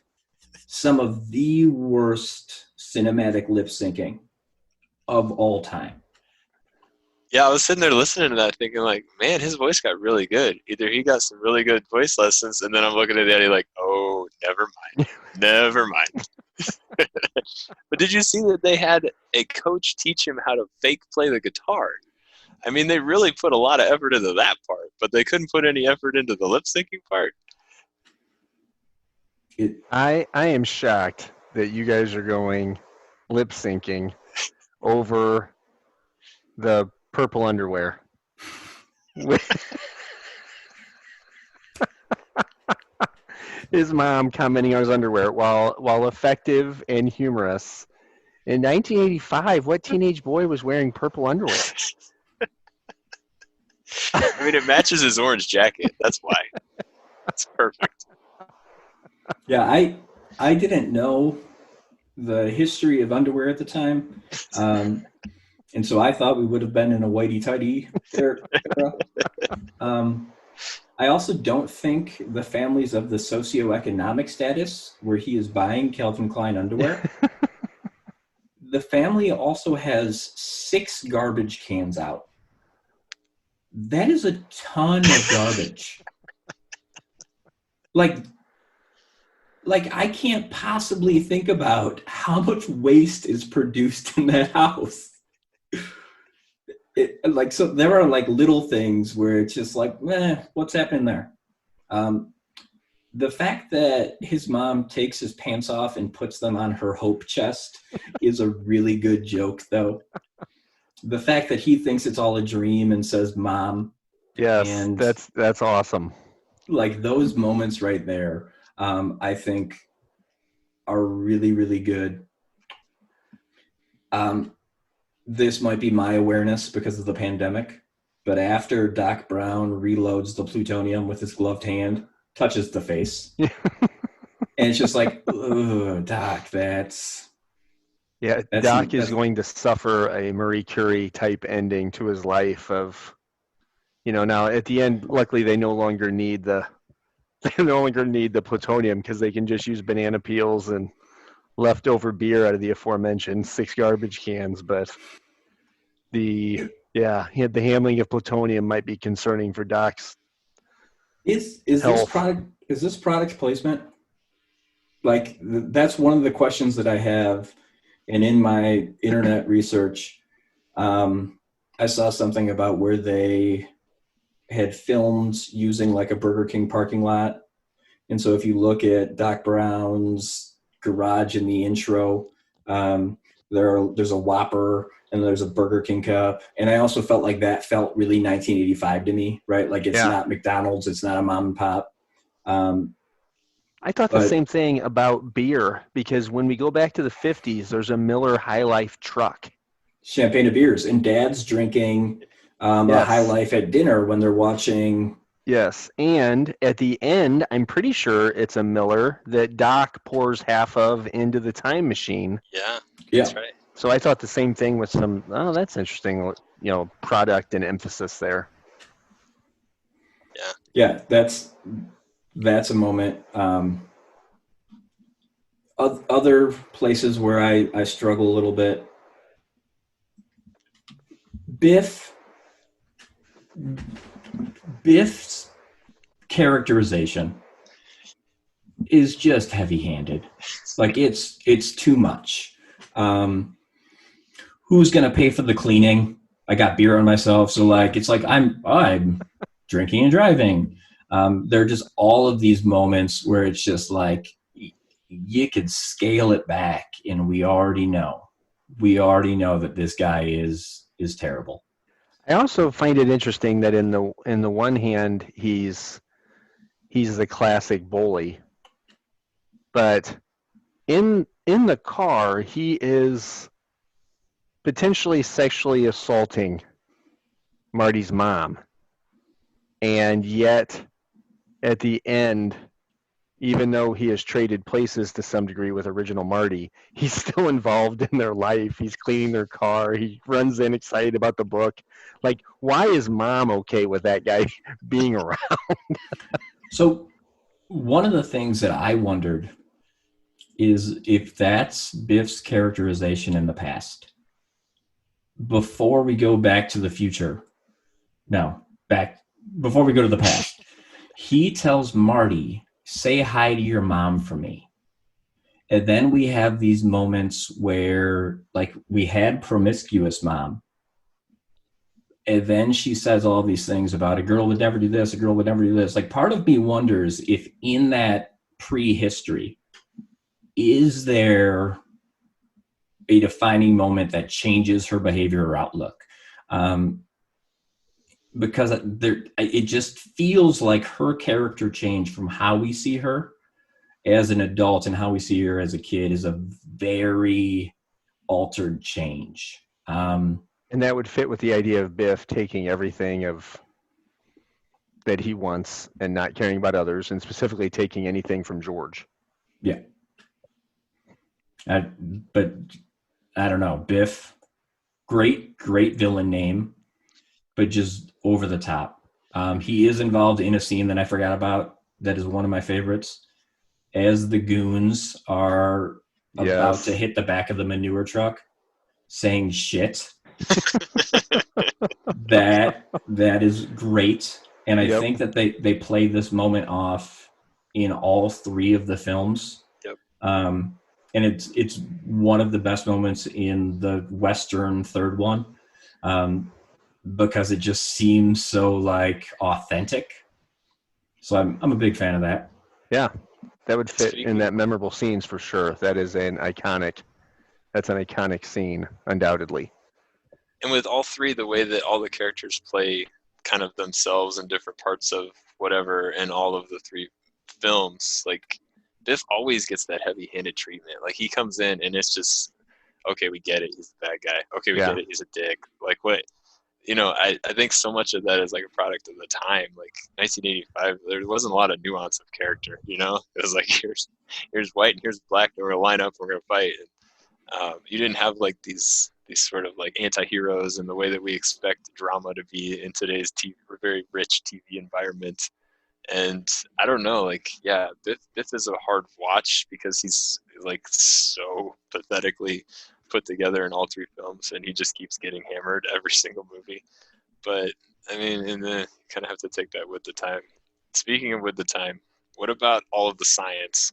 Speaker 8: some of the worst cinematic lip syncing of all time.
Speaker 1: Yeah, I was sitting there listening to that thinking like, man, his voice got really good. Either he got some really good voice lessons, and then I'm looking at Eddie like, oh, never mind. Never mind. But did you see that they had a coach teach him how to fake play the guitar? I mean, they really put a lot of effort into that part, but they couldn't put any effort into the lip syncing part.
Speaker 3: I am shocked that you guys are going lip syncing over the purple underwear. His mom commenting on his underwear, while effective and humorous. In 1985, what teenage boy was wearing purple underwear?
Speaker 1: I mean, it matches his orange jacket. That's why. It's perfect.
Speaker 8: Yeah, I didn't know the history of underwear at the time. And so I thought we would have been in a whitey-tighty era. I also don't think the families of the socioeconomic status where he is buying Calvin Klein underwear. The family also has 6 garbage cans out. That is a ton of garbage. Like I can't possibly think about how much waste is produced in that house. So there are like little things where it's just like, what's happening there? The fact that his mom takes his pants off and puts them on her hope chest is a really good joke, though. The fact that he thinks it's all a dream and says "mom,"
Speaker 3: yes,
Speaker 8: and
Speaker 3: that's awesome.
Speaker 8: Like those moments right there, I think are really, really good. This might be my awareness because of the pandemic, but after Doc Brown reloads the plutonium with his gloved hand, touches the face, and it's just like, ugh, Doc, that's
Speaker 3: Doc is going to suffer a Marie Curie type ending to his life of, now at the end, luckily they no longer need the plutonium because they can just use banana peels and leftover beer out of the aforementioned 6 garbage cans. But the handling of plutonium might be concerning for Doc's
Speaker 8: Is
Speaker 3: health.
Speaker 8: this product placement? Like that's one of the questions that I have. And in my internet research, I saw something about where they had filmed using like a Burger King parking lot. And so if you look at Doc Brown's garage in the intro, there's a Whopper and there's a Burger King cup. And I also felt like that felt really 1985 to me, right? Like it's not McDonald's, it's not a mom and pop.
Speaker 3: I thought the same thing about beer, because when we go back to the 50s, there's a Miller High Life truck.
Speaker 8: Champagne of beers. And Dad's drinking a High Life at dinner when they're watching.
Speaker 3: Yes. And at the end, I'm pretty sure it's a Miller that Doc pours half of into the time machine.
Speaker 1: Yeah.
Speaker 8: That's
Speaker 1: right.
Speaker 3: So I thought the same thing with some, that's interesting, product and emphasis there.
Speaker 8: Yeah, that's a moment. Other places where I struggle a little bit. Biff's characterization is just heavy-handed. Like it's too much. Who's gonna pay for the cleaning? I got beer on myself, so like it's like I'm drinking and driving. There are just all of these moments where it's just like you could scale it back, and we already know that this guy is terrible.
Speaker 3: I also find it interesting that in the one hand he's the classic bully, but in the car he is potentially sexually assaulting Marty's mom, and yet at the end, even though he has traded places to some degree with original Marty, he's still involved in their life. He's cleaning their car. He runs in excited about the book. Like, why is mom okay with that guy being around?
Speaker 8: So one of the things that I wondered is if that's Biff's characterization in the past. Before we go back to the future, before we go to the past, he tells Marty, say hi to your mom for me. And then we have these moments where, like, we had promiscuous mom. And then she says all these things about a girl would never do this, a girl would never do this. Like, part of me wonders if in that prehistory, is there a defining moment that changes her behavior or outlook? Because it just feels like her character change from how we see her as an adult and how we see her as a kid is a very altered change.
Speaker 3: And that would fit with the idea of Biff taking everything that he wants and not caring about others, and specifically taking anything from George.
Speaker 8: Yeah. But I don't know. Biff, great villain name, but just over the top. He is involved in a scene that I forgot about that is one of my favorites. As the goons are about to hit the back of the manure truck, saying shit. that is great. And I think that they play this moment off in all three of the films.
Speaker 1: Yep.
Speaker 8: And it's one of the best moments in the Western third one, because it just seems so like authentic. So I'm a big fan of that.
Speaker 3: Yeah, that would fit in that memorable scenes for sure. That's an iconic scene, undoubtedly.
Speaker 1: And with all three, the way that all the characters play kind of themselves in different parts of whatever in all of the three films, like Biff always gets that heavy-handed treatment. Like, he comes in and it's just, okay, we get it, he's the bad guy. Okay, we get it, he's a dick. Like, what? You know, I think so much of that is like a product of the time. Like 1985, there wasn't a lot of nuance of character, you know? It was like, here's white and here's black, and we're going to line up, we're going to fight. And, you didn't have like these sort of like anti-heroes in the way that we expect drama to be in today's very rich TV environment. And I don't know, like, yeah, Biff is a hard watch because he's like so pathetically put together in all three films, and he just keeps getting hammered every single movie. But I mean, you kind of have to take that with the time. Speaking of with the time, what about all of the science?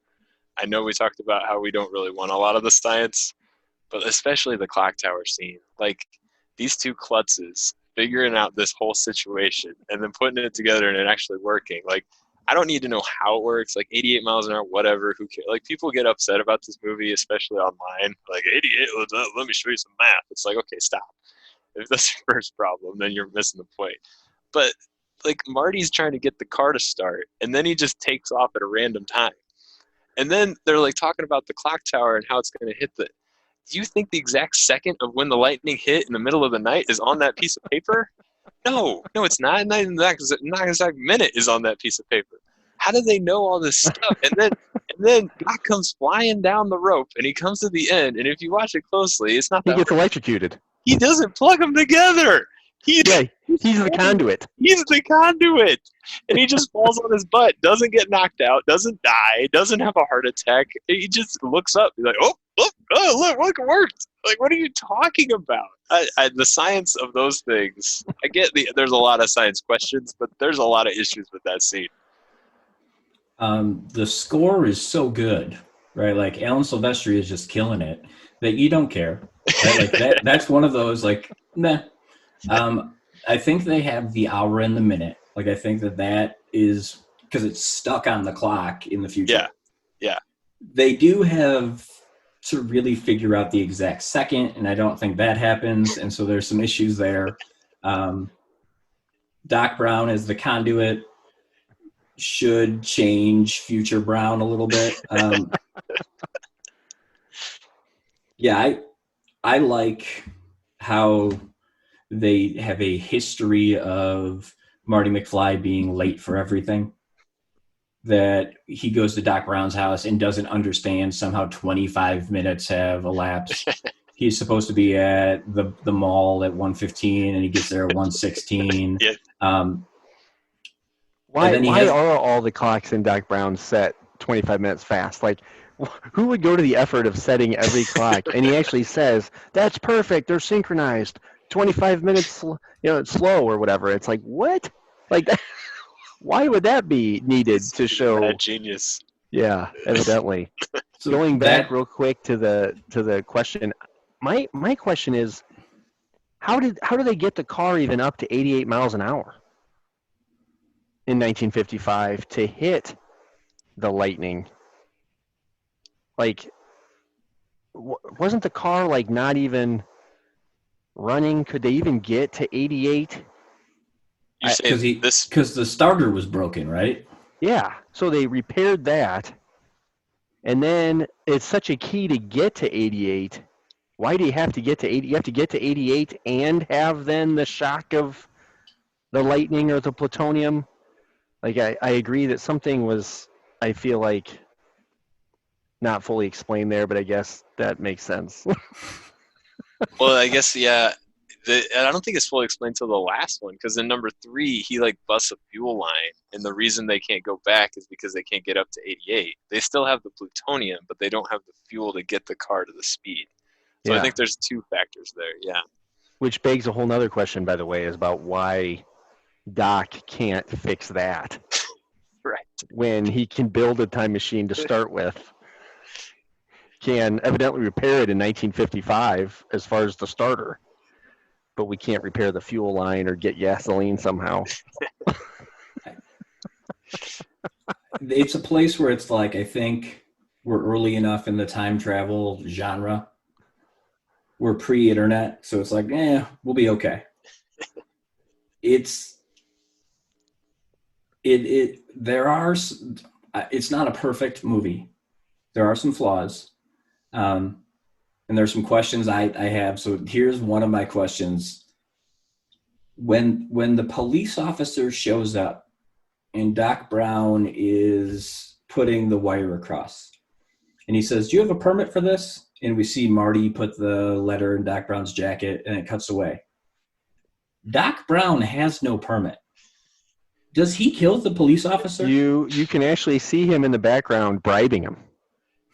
Speaker 1: I know we talked about how we don't really want a lot of the science, but especially the clock tower scene. Like, these two klutzes figuring out this whole situation and then putting it together and it actually working. Like, I don't need to know how it works. Like, 88 miles an hour, whatever. Who cares? Like, people get upset about this movie, especially online. Like, 88, let me show you some math. It's like, okay, stop. If that's your first problem, then you're missing the point. But like, Marty's trying to get the car to start, and then he just takes off at a random time. And then they're like talking about the clock tower and how it's going to hit the. Do you think the exact second of when the lightning hit in the middle of the night is on that piece of paper? No, it's not. Not exact minute is on that piece of paper. How do they know all this stuff? And then Doc comes flying down the rope, and he comes to the end. And if you watch it closely, it's not that
Speaker 3: he gets electrocuted.
Speaker 1: He doesn't plug them together. He's
Speaker 3: the conduit.
Speaker 1: He's the conduit. And he just falls on his butt, doesn't get knocked out, doesn't die, doesn't have a heart attack. He just looks up. He's like, oh, look, it worked. Like, what are you talking about? The science of those things, I get there's a lot of science questions, but there's a lot of issues with that scene.
Speaker 8: The score is so good, right? Like, Alan Silvestri is just killing it that you don't care. Right? Like, that's one of those, like, meh. I think they have the hour and the minute. Like, I think that is because it's stuck on the clock in the future.
Speaker 1: Yeah.
Speaker 8: They do have to really figure out the exact second, and I don't think that happens. And so there's some issues there. Doc Brown as the conduit should change future Brown a little bit. I like how they have a history of Marty McFly being late for everything. That he goes to Doc Brown's house and doesn't understand somehow 25 minutes have elapsed. He's supposed to be at the mall at 1:15 and he gets there at 1:16.
Speaker 1: Yeah.
Speaker 3: Why are all the clocks in Doc Brown set 25 minutes fast? Like, who would go to the effort of setting every clock? And he actually says, that's perfect. They're synchronized. 25 minutes, it's slow or whatever. It's like, what? Like, why would that be needed to show?
Speaker 1: Bad genius.
Speaker 3: Yeah, evidently.
Speaker 8: So
Speaker 3: going back real quick to the question, my question is, how do they get the car even up to 88 miles an hour in 1955 to hit the lightning? Like, wasn't the car like not even running? Could they even get to 88?
Speaker 8: Because the starter was broken, right?
Speaker 3: Yeah. So they repaired that, and then it's such a key to get to 88. Why do you have to get to 80? You have to get to 88 and have then the shock of the lightning or the plutonium. Like, I agree that something was, I feel like, not fully explained there, but I guess that makes sense.
Speaker 1: Well, I guess, yeah. I don't think it's fully explained till the last one, because in number 3, he like busts a fuel line, and the reason they can't go back is because they can't get up to 88. They still have the plutonium, but they don't have the fuel to get the car to the speed. So I think there's 2 factors there, yeah.
Speaker 3: Which begs a whole nother question, by the way, is about why Doc can't fix that.
Speaker 1: Right.
Speaker 3: When he can build a time machine to start with. Can evidently repair it in 1955 as far as the starter, but we can't repair the fuel line or get gasoline somehow.
Speaker 8: It's a place where it's like, I think we're early enough in the time travel genre. We're pre-internet, so it's like, we'll be okay. It's not a perfect movie. There are some flaws. And there's some questions I have. So here's one of my questions. When the police officer shows up and Doc Brown is putting the wire across and he says, do you have a permit for this? And we see Marty put the letter in Doc Brown's jacket and it cuts away. Doc Brown has no permit. Does he kill the police officer?
Speaker 3: You can actually see him in the background bribing him.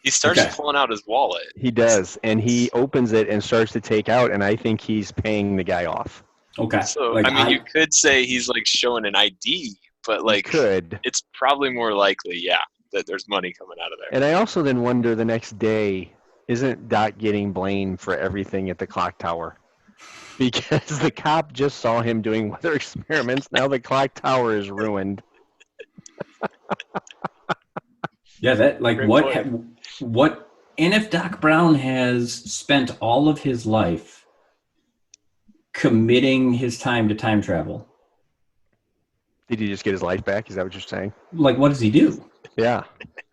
Speaker 1: He starts pulling out his wallet.
Speaker 3: He does, and he opens it and starts to take out, and I think he's paying the guy off.
Speaker 8: Okay.
Speaker 1: So, you could say he's like showing an ID, but like it's probably more likely, that there's money coming out of there.
Speaker 3: And I also then wonder the next day, isn't Doc getting blamed for everything at the clock tower? Because the cop just saw him doing weather experiments. Now the clock tower is ruined.
Speaker 8: Yeah, that like what? And if Doc Brown has spent all of his life committing his time to time travel,
Speaker 3: did he just get his life back? Is that what you're saying?
Speaker 8: Like, what does he do?
Speaker 3: Yeah.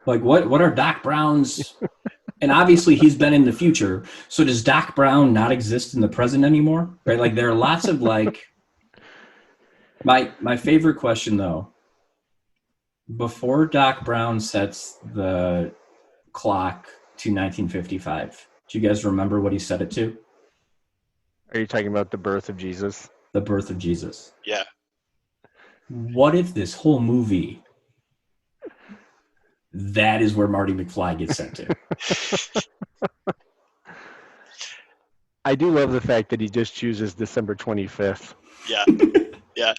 Speaker 8: Like, what are Doc Brown's? And obviously, he's been in the future. So does Doc Brown not exist in the present anymore? Right? Like, there are lots of like. My favorite question though. Before Doc Brown sets the clock to 1955, do you guys remember what he set it to?
Speaker 3: Are you talking about the birth of Jesus?
Speaker 8: The birth of Jesus.
Speaker 1: Yeah.
Speaker 8: What if this whole movie, that is where Marty McFly gets sent to?
Speaker 3: I do love the fact that he just chooses December 25th.
Speaker 1: Yeah. Yeah.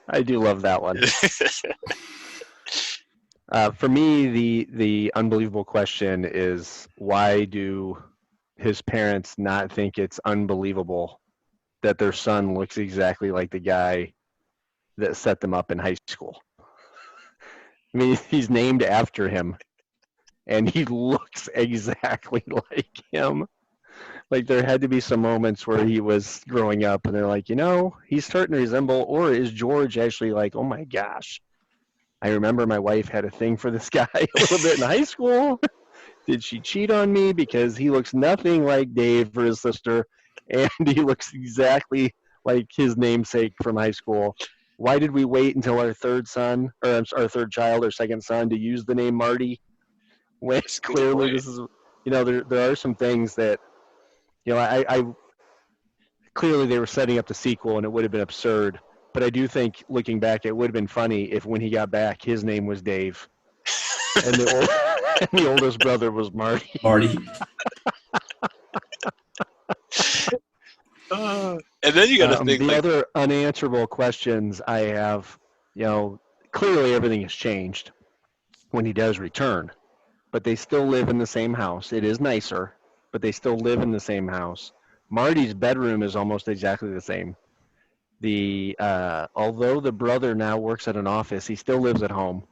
Speaker 3: I do love that one. For me, the unbelievable question is, why do his parents not think it's unbelievable that their son looks exactly like the guy that set them up in high school? I mean, he's named after him, and he looks exactly like him. Like there had to be some moments where he was growing up and they're like, he's starting to resemble, or is George actually like, oh my gosh, I remember my wife had a thing for this guy a little bit in high school. Did she cheat on me? Because he looks nothing like Dave or his sister, and he looks exactly like his namesake from high school. Why did we wait until our third son, or our third child, or second son, to use the name Marty? When clearly this is, there are some things that, I clearly they were setting up the sequel, and it would have been absurd. But I do think, looking back, it would have been funny if when he got back, his name was Dave, and the oldest brother was Marty.
Speaker 1: And then you got to think
Speaker 3: the other unanswerable questions I have. Clearly everything has changed when he does return, but they still live in the same house. It is nicer, but they still live in the same house. Marty's bedroom is almost exactly the same. Although the brother now works at an office, he still lives at home.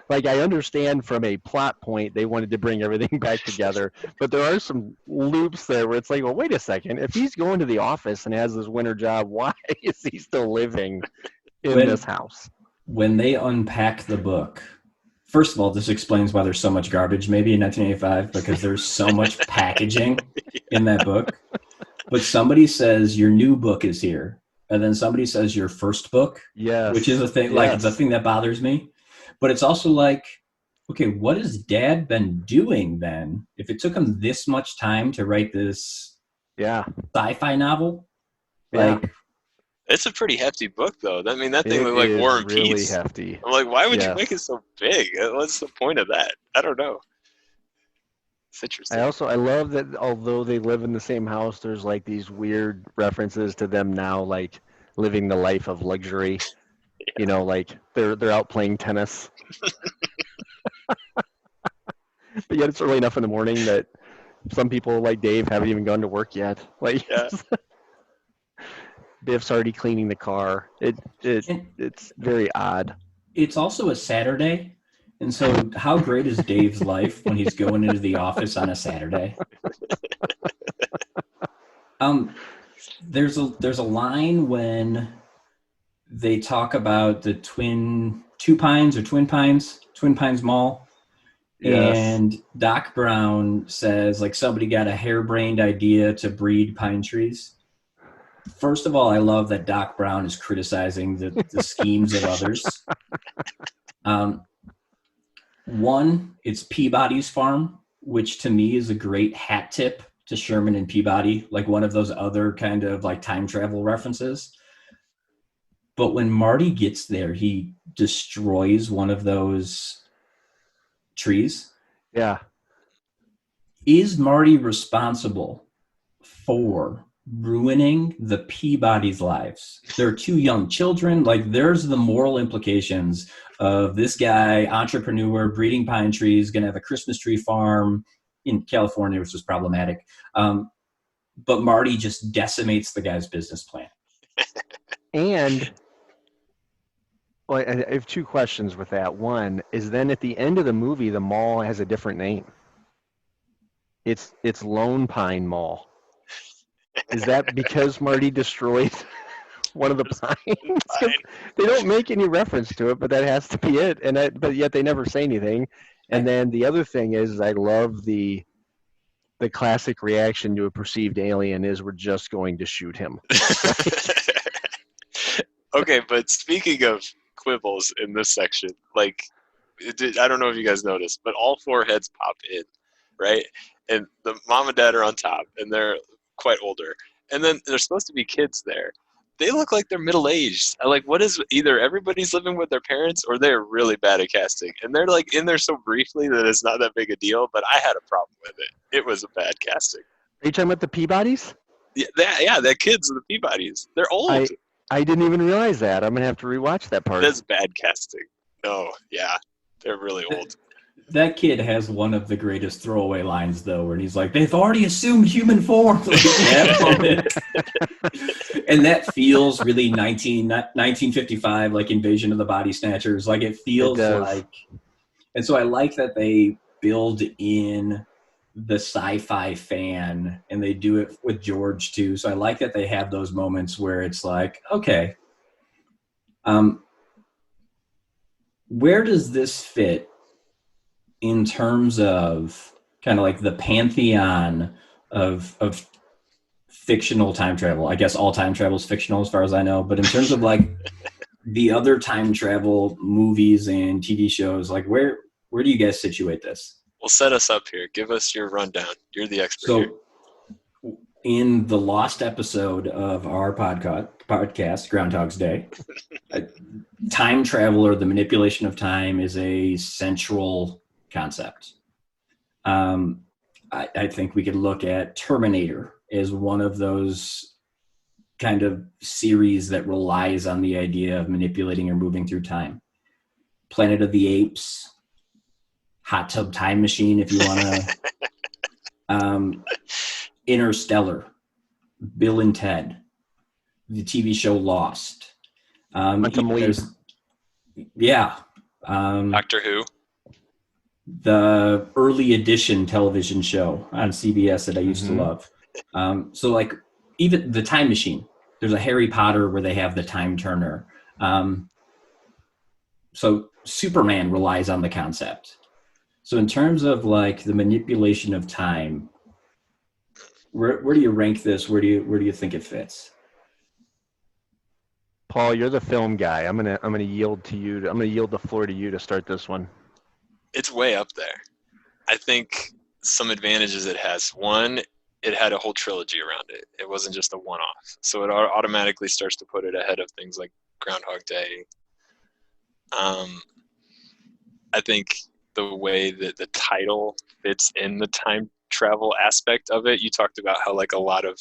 Speaker 3: Like, I understand from a plot point they wanted to bring everything back together, but there are some loops there where it's like, well, wait a second. If he's going to the office and has this winter job, why is he still living in this house?
Speaker 8: When they unpack the book, first of all, this explains why there's so much garbage maybe in 1985, because there's so much packaging in that book. But somebody says your new book is here, and then somebody says your first book, which is a thing. Like, it's a thing that bothers me. But it's also like, okay, what has Dad been doing then? If it took him this much time to write this sci-fi novel,
Speaker 1: it's a pretty hefty book, though. I mean, that thing looked like War and
Speaker 3: really
Speaker 1: Peace.
Speaker 3: Hefty.
Speaker 1: I'm like, why would you make it so big? What's the point of that? I don't know. It's interesting.
Speaker 3: I love that although they live in the same house, there's like these weird references to them now, like living the life of luxury. Yeah. Like they're out playing tennis. But yet it's early enough in the morning that some people like Dave haven't even gone to work yet. Like Biff's already cleaning the car. It's very odd.
Speaker 8: It's also a Saturday. And so how great is Dave's life when he's going into the office on a Saturday? There's a line when they talk about the Twin Pines Mall. Yes. And Doc Brown says, like, somebody got a harebrained idea to breed pine trees. First of all, I love that Doc Brown is criticizing the schemes of others. One, it's Peabody's farm, which to me is a great hat tip to Sherman and Peabody, like one of those other kind of like time travel references. But when Marty gets there, he destroys one of those trees.
Speaker 3: Yeah.
Speaker 8: Is Marty responsible for ruining the Peabody's lives? They're two young children. Like, there's the moral implications of this guy, entrepreneur, breeding pine trees, going to have a Christmas tree farm in California, which was problematic. But Marty just decimates the guy's business plan.
Speaker 3: And well, I have two questions with that. One is then at the end of the movie, the mall has a different name. It's Lone Pine Mall. Is that because Marty destroyed one of the pines? They don't make any reference to it, but that has to be it. But yet they never say anything. And then the other thing is, I love the classic reaction to a perceived alien is, we're just going to shoot him.
Speaker 1: Okay, but speaking of quibbles in this section, like, I don't know if you guys noticed, but all four heads pop in, right? And the mom and dad are on top, and they're quite older. And then there's supposed to be kids there. They look like they're middle-aged. Like, what is, either everybody's living with their parents or they're really bad at casting. And they're like in there so briefly that it's not that big a deal, but I had a problem with it. It was a bad casting.
Speaker 3: Are you talking about the Peabodys?
Speaker 1: Yeah, the kids are the Peabodys. They're old.
Speaker 3: I didn't even realize that. I'm going to have to rewatch that part.
Speaker 1: That's bad casting. No, yeah, they're really old.
Speaker 8: That kid has one of the greatest throwaway lines, though, where he's like, they've already assumed human form. Like, and that feels really 1955, like Invasion of the Body Snatchers. Like, it feels like... And so I like that they build in the sci-fi fan, and they do it with George too. So I like that they have those moments where it's like, okay, where does this fit in terms of kind of like the pantheon of fictional time travel? I guess all time travel is fictional as far as I know, but in terms of like the other time travel movies and TV shows, like where do you guys situate this?
Speaker 1: Well, set us up here. Give us your rundown. You're the expert here.
Speaker 8: In the lost episode of our podcast, Groundhog's Day, time travel or the manipulation of time is a central concept. I think we could look at Terminator as one of those kind of series that relies on the idea of manipulating or moving through time. Planet of the Apes, Hot Tub Time Machine, if you want to. Interstellar, Bill and Ted, the TV show Lost.
Speaker 1: Doctor Who.
Speaker 8: The early edition television show on CBS that I used to love. So like even the Time Machine, there's a Harry Potter where they have the time turner. So Superman relies on the concept. So in terms of like the manipulation of time, where do you rank this? Where do you think it fits?
Speaker 3: Paul, you're the film guy. I'm gonna yield to you. I'm gonna yield the floor to you to start this one.
Speaker 1: It's way up there. I think some advantages it has. One, it had a whole trilogy around it. It wasn't just a one-off. So it automatically starts to put it ahead of things like Groundhog Day. I think the way that the title fits in the time travel aspect of it, you talked about how like a lot of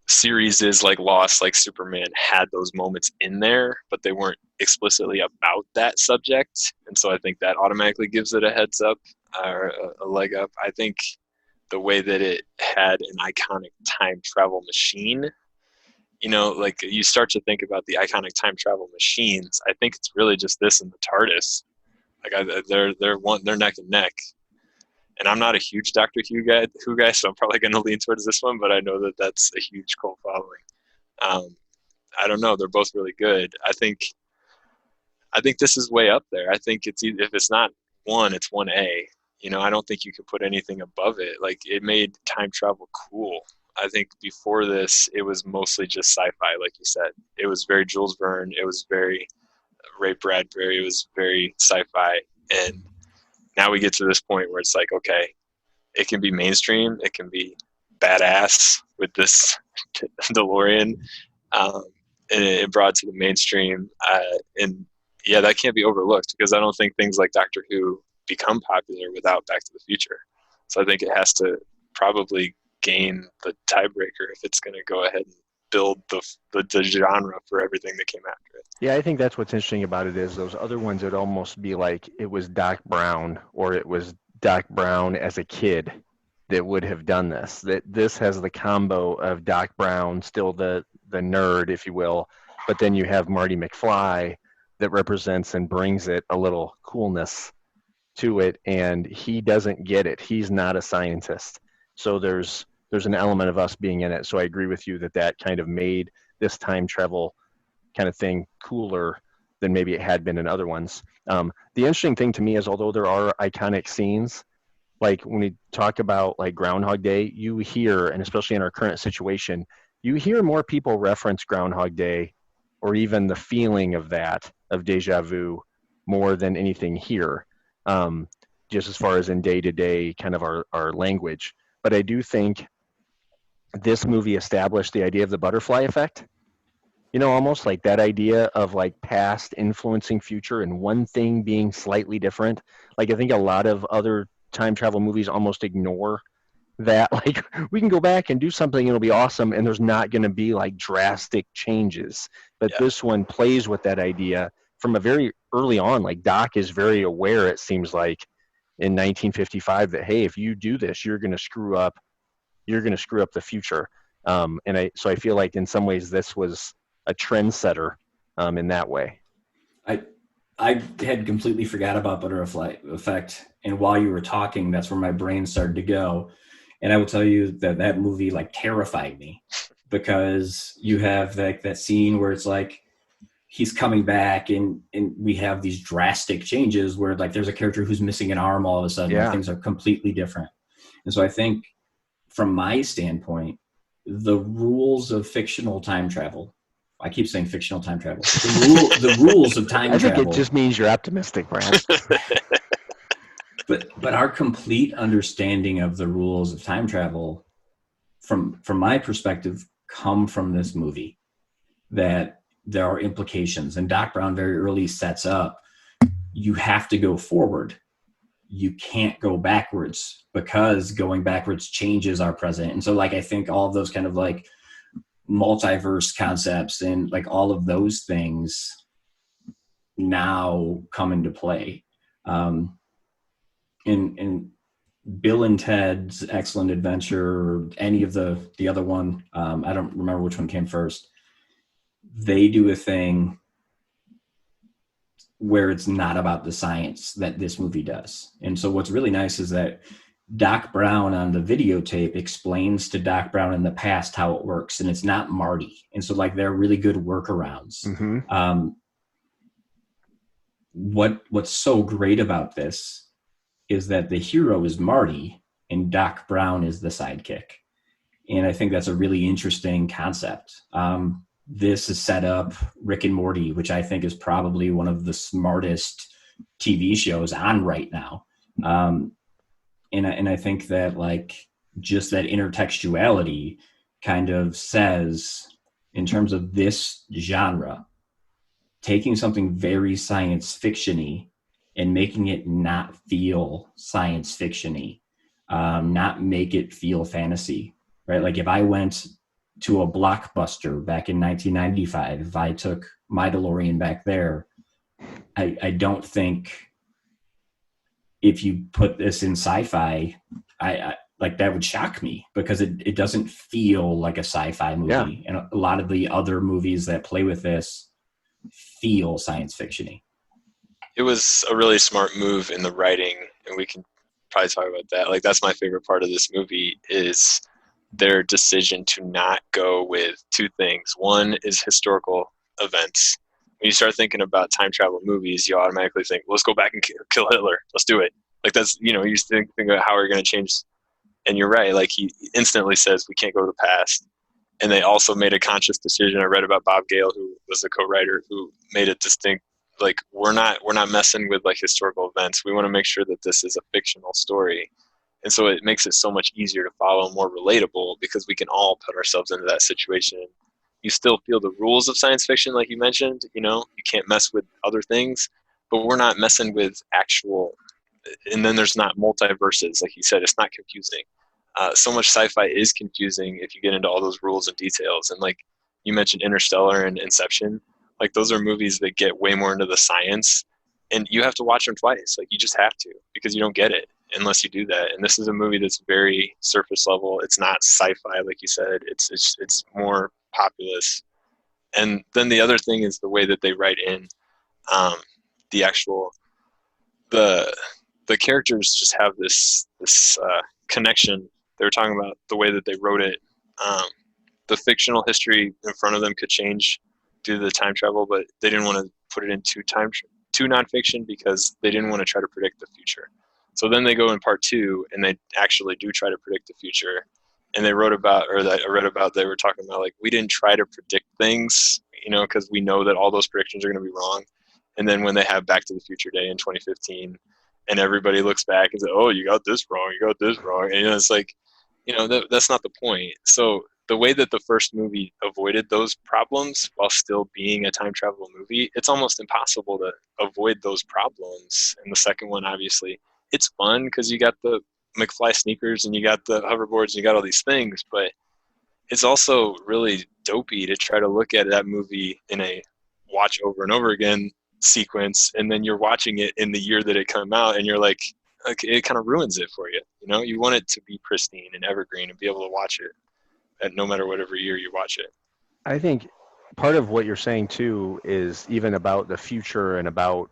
Speaker 1: series is like Lost, like Superman had those moments in there, but they weren't explicitly about that subject. And so I think that automatically gives it a heads up or a leg up. I think the way that it had an iconic time travel machine, you know, like you start to think about the iconic time travel machines. I think it's really just this and the TARDIS. Like they're neck and neck. And I'm not a huge Doctor Who guy, so I'm probably going to lean towards this one, but I know that that's a huge cult following. I don't know. They're both really good. I think this is way up there. I think if it's not one, it's 1A. You know, I don't think you could put anything above it. Like, it made time travel cool. I think before this, it was mostly just sci-fi, like you said. It was very Jules Verne. It was very Ray Bradbury. It was very sci-fi. And now we get to this point where it's like, okay, it can be mainstream. It can be badass with this DeLorean. And it brought to the mainstream. And yeah, that can't be overlooked because I don't think things like Doctor Who become popular without Back to the Future. So I think it has to probably gain the tiebreaker if it's going to go ahead and build the genre for everything that came after it.
Speaker 3: Yeah, I think that's what's interesting about it is those other ones would almost be like it was Doc Brown or it was Doc Brown as a kid that would have done this. That this has the combo of Doc Brown, still the nerd, if you will, but then you have Marty McFly that represents and brings it a little coolness to it, and he doesn't get it. He's not a scientist. So there's an element of us being in it. So I agree with you that kind of made this time travel kind of thing cooler than maybe it had been in other ones. The interesting thing to me is, although there are iconic scenes, like when we talk about like Groundhog Day, you hear, and especially in our current situation, you hear more people reference Groundhog Day or even the feeling of that, of deja vu, more than anything here, just as far as in day-to-day kind of our language. But I do think this movie established the idea of the butterfly effect. You know, almost like that idea of like past influencing future and one thing being slightly different. Like I think a lot of other time travel movies almost ignore that. Like we can go back and do something and it'll be awesome and there's not going to be like drastic changes. But this one plays with that idea from a very early on. Like Doc is very aware, it seems like, in 1955 that, hey, if you do this, you're going to screw up the future. So I feel like in some ways this was a trendsetter in that way.
Speaker 8: I had completely forgot about Butterfly Effect, and while you were talking, that's where my brain started to go. And I will tell you that that movie like terrified me, because you have like that scene where it's like he's coming back, and we have these drastic changes where like there's a character who's missing an arm all of a sudden.
Speaker 3: Yeah.
Speaker 8: Like, things are completely different. And so I think, from my standpoint, the rules of fictional time travel. I keep saying fictional time travel. The rules of time
Speaker 3: I think
Speaker 8: travel.
Speaker 3: it just means you're optimistic, Brad.
Speaker 8: But our complete understanding of the rules of time travel, from my perspective, come from this movie. That there are implications, and Doc Brown very early sets up, you have to go forward. You can't go backwards, because going backwards changes our present. And so like, I think all of those kind of like multiverse concepts and like all of those things now come into play. In Bill and Ted's Excellent Adventure, or any of the other one, I don't remember which one came first, they do a thing where it's not about the science that this movie does. And so what's really nice is that Doc Brown on the videotape explains to Doc Brown in the past how it works, and it's not Marty. And so like, they're really good workarounds.
Speaker 3: Mm-hmm.
Speaker 8: What's so great about this is that the hero is Marty and Doc Brown is the sidekick. And I think that's a really interesting concept. This is set up Rick and Morty, which I think is probably one of the smartest TV shows on right now. And I think that like, just that intertextuality kind of says, in terms of this genre, taking something very science fiction-y and making it not feel science fiction-y, not make it feel fantasy, right? Like, if I went to a Blockbuster back in 1995, if I took my DeLorean back there, I don't think, if you put this in sci-fi, I like, that would shock me, because it doesn't feel like a sci-fi movie. Yeah. And a lot of the other movies that play with this feel science fiction-y.
Speaker 1: It was a really smart move in the writing, and we can probably talk about that. Like, that's my favorite part of this movie, is their decision to not go with two things. One is historical events. When you start thinking about time travel movies, you automatically think, let's go back and kill Hitler. Let's do it. Like, that's, you think about how we're going to change. And you're right. Like, he instantly says we can't go to the past. And they also made a conscious decision. I read about Bob Gale, who was the co-writer, who made a distinct, like, we're not messing with like historical events. We want to make sure that this is a fictional story. And so it makes it so much easier to follow, more relatable, because we can all put ourselves into that situation. You still feel the rules of science fiction, like you mentioned, you can't mess with other things, but we're not messing with actual, and then there's not multiverses. Like you said, it's not confusing. So much sci-fi is confusing if you get into all those rules and details. And like you mentioned Interstellar and Inception, like those are movies that get way more into the science, and you have to watch them twice. Like, you just have to, because you don't get it unless you do that. And this is a movie that's very surface level. It's not sci-fi, like you said. It's more populous. And then the other thing is the way that they write in the actual the characters just have this connection. They were talking about the way that they wrote it. The fictional history in front of them could change due to the time travel, but they didn't want to put it into too nonfiction, because they didn't want to try to predict the future. So then they go in part 2, and they actually do try to predict the future. And they wrote about, or that I read about, they were talking about, like, we didn't try to predict things, because we know that all those predictions are going to be wrong. And then when they have Back to the Future Day in 2015, and everybody looks back and says, oh, you got this wrong, you got this wrong. And it's like, that's not the point. So the way that the first movie avoided those problems while still being a time travel movie, it's almost impossible to avoid those problems. And the second one, obviously, it's fun because you got the McFly sneakers and you got the hoverboards and you got all these things, but it's also really dopey to try to look at that movie in a watch over and over again sequence, and then you're watching it in the year that it came out, and you're like, okay, it kind of ruins it for you. You want it to be pristine and evergreen and be able to watch it at no matter whatever year you watch it.
Speaker 3: I think part of what you're saying too is even about the future and about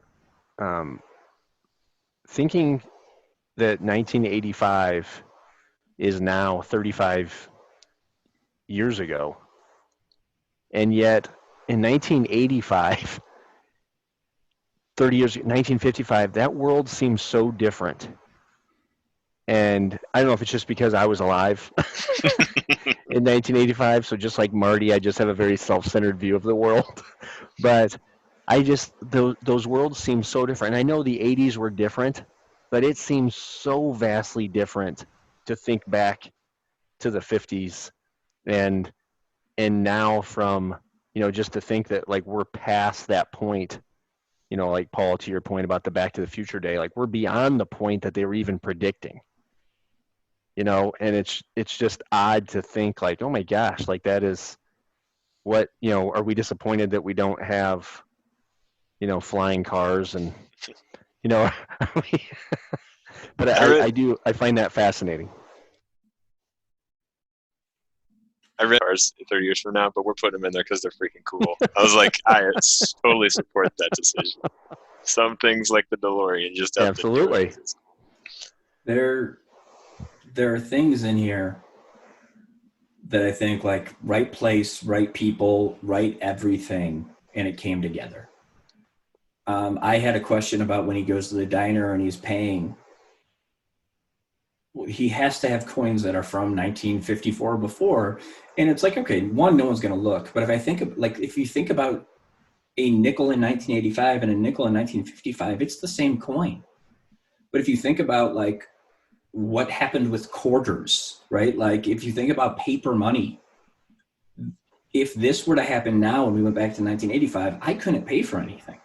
Speaker 3: thinking that 1985 is now 35 years ago, and yet in 1985, 30 years, 1955, that world seems so different. And I don't know if it's just because I was alive in 1985. So just like Marty, I just have a very self-centered view of the world. But those worlds seem so different. And I know the 80s were different, but it seems so vastly different to think back to the 50s and now from, just to think that like we're past that point, like Paul, to your point about the Back to the Future day, like we're beyond the point that they were even predicting. And it's just odd to think like, oh my gosh, like that is what, are we disappointed that we don't have, flying cars and, but I find that fascinating.
Speaker 1: I read ours 30 years from now, but we're putting them in there because they're freaking cool. I was like, I totally support that decision. Some things like the DeLorean just have
Speaker 3: absolutely.
Speaker 8: There are things in here that I think like right place, right people, right everything, and it came together. I had a question about when he goes to the diner and he's paying. He has to have coins that are from 1954 or before. And it's like, okay, one, no one's going to look. But if you think about a nickel in 1985 and a nickel in 1955, it's the same coin. But if you think about like what happened with quarters, right? Like if you think about paper money, if this were to happen now and we went back to 1985, I couldn't pay for anything.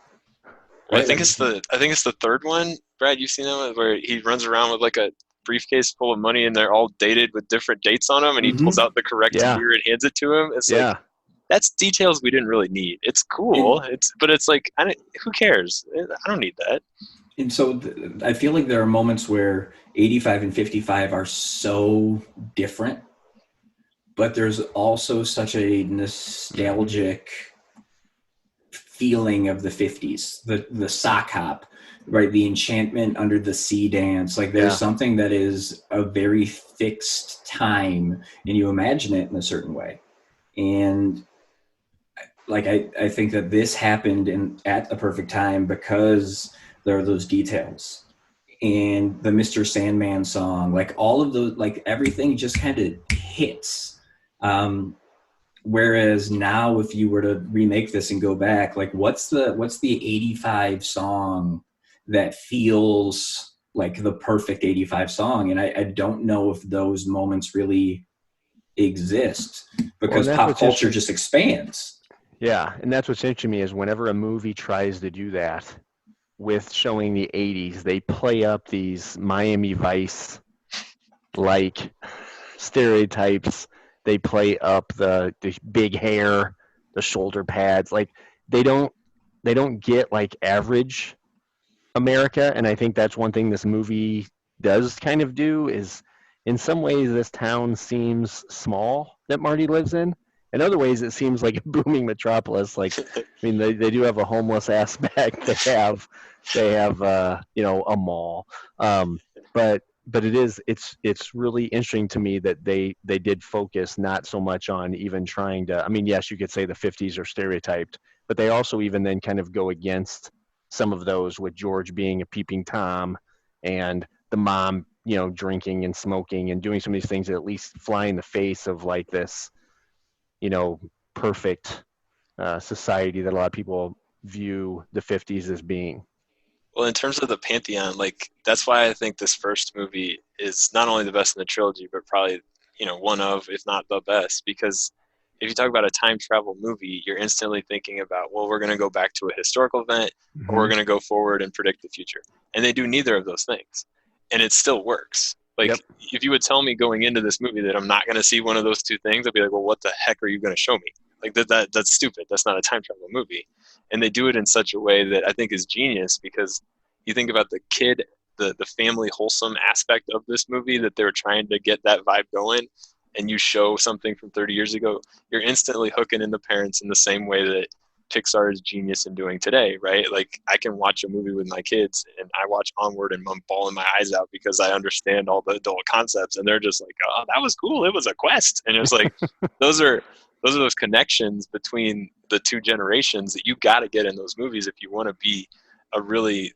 Speaker 1: Well, I think it's the third one. Brad, you've seen that where he runs around with like a briefcase full of money and they're all dated with different dates on them, and he pulls out the correct year and hands it to him. It's like, that's details we didn't really need. It's cool. But it's like, who cares? I don't need that.
Speaker 8: And so I feel like there are moments where 85 and 55 are so different, but there's also such a nostalgic feeling of the 50s, the sock hop, right? The enchantment under the sea dance. Like there's something that is a very fixed time and you imagine it in a certain way. And like, I think that this happened at the perfect time because there are those details and the Mr. Sandman song, like all of those, like everything just kind of hits. Whereas now, if you were to remake this and go back, like what's the 85 song that feels like the perfect 85 song? And I don't know if those moments really exist because pop culture just expands.
Speaker 3: Yeah. And that's what's interesting to me is whenever a movie tries to do that with showing the 80s, they play up these Miami Vice like stereotypes. They play up the big hair, the shoulder pads. Like they don't get like average America. And I think that's one thing this movie does kind of do is in some ways this town seems small that Marty lives in. In other ways, it seems like a booming metropolis. Like, I mean, they do have a homeless aspect. They have a mall. But it's really interesting to me that they did focus not so much on even trying to, I mean, yes, you could say the 50s are stereotyped, but they also even then kind of go against some of those with George being a peeping Tom and the mom, drinking and smoking and doing some of these things that at least fly in the face of like this, perfect society that a lot of people view the 50s as being.
Speaker 1: Well, in terms of the Pantheon, like that's why I think this first movie is not only the best in the trilogy, but probably, one of, if not the best, because if you talk about a time travel movie, you're instantly thinking about, well, we're going to go back to a historical event or we're going to go forward and predict the future. And they do neither of those things. And it still works. Like if you would tell me going into this movie that I'm not going to see one of those two things, I'd be like, well, what the heck are you going to show me? Like that's stupid. That's not a time travel movie. And they do it in such a way that I think is genius because you think about the kid, the family wholesome aspect of this movie that they're trying to get that vibe going, and you show something from 30 years ago, you're instantly hooking in the parents in the same way that Pixar is genius in doing today, right? Like I can watch a movie with my kids and I watch Onward and I'm bawling my eyes out because I understand all the adult concepts, and they're just like, oh, that was cool. It was a quest. And it's like, those are those connections between the two generations that you got to get in those movies if you want to be a really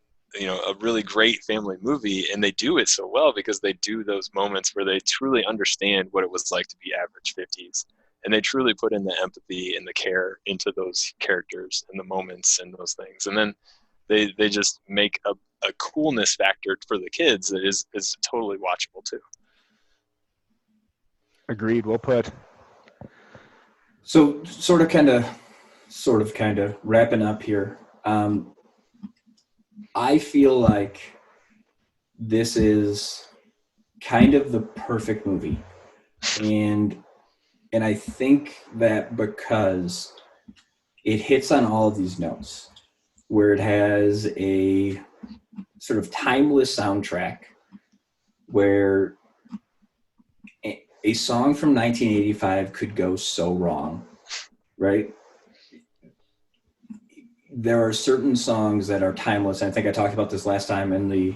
Speaker 1: great family movie. And they do it so well because they do those moments where they truly understand what it was like to be average 50s. And they truly put in the empathy and the care into those characters and the moments and those things. And then they just make a coolness factor for the kids that is totally watchable too.
Speaker 3: Agreed. Well put.
Speaker 8: So sort of kind of wrapping up here. I feel like this is kind of the perfect movie. And I think that because it hits on all of these notes, where it has a sort of timeless soundtrack, where a song from 1985 could go so wrong, right? There are certain songs that are timeless. And I think I talked about this last time in the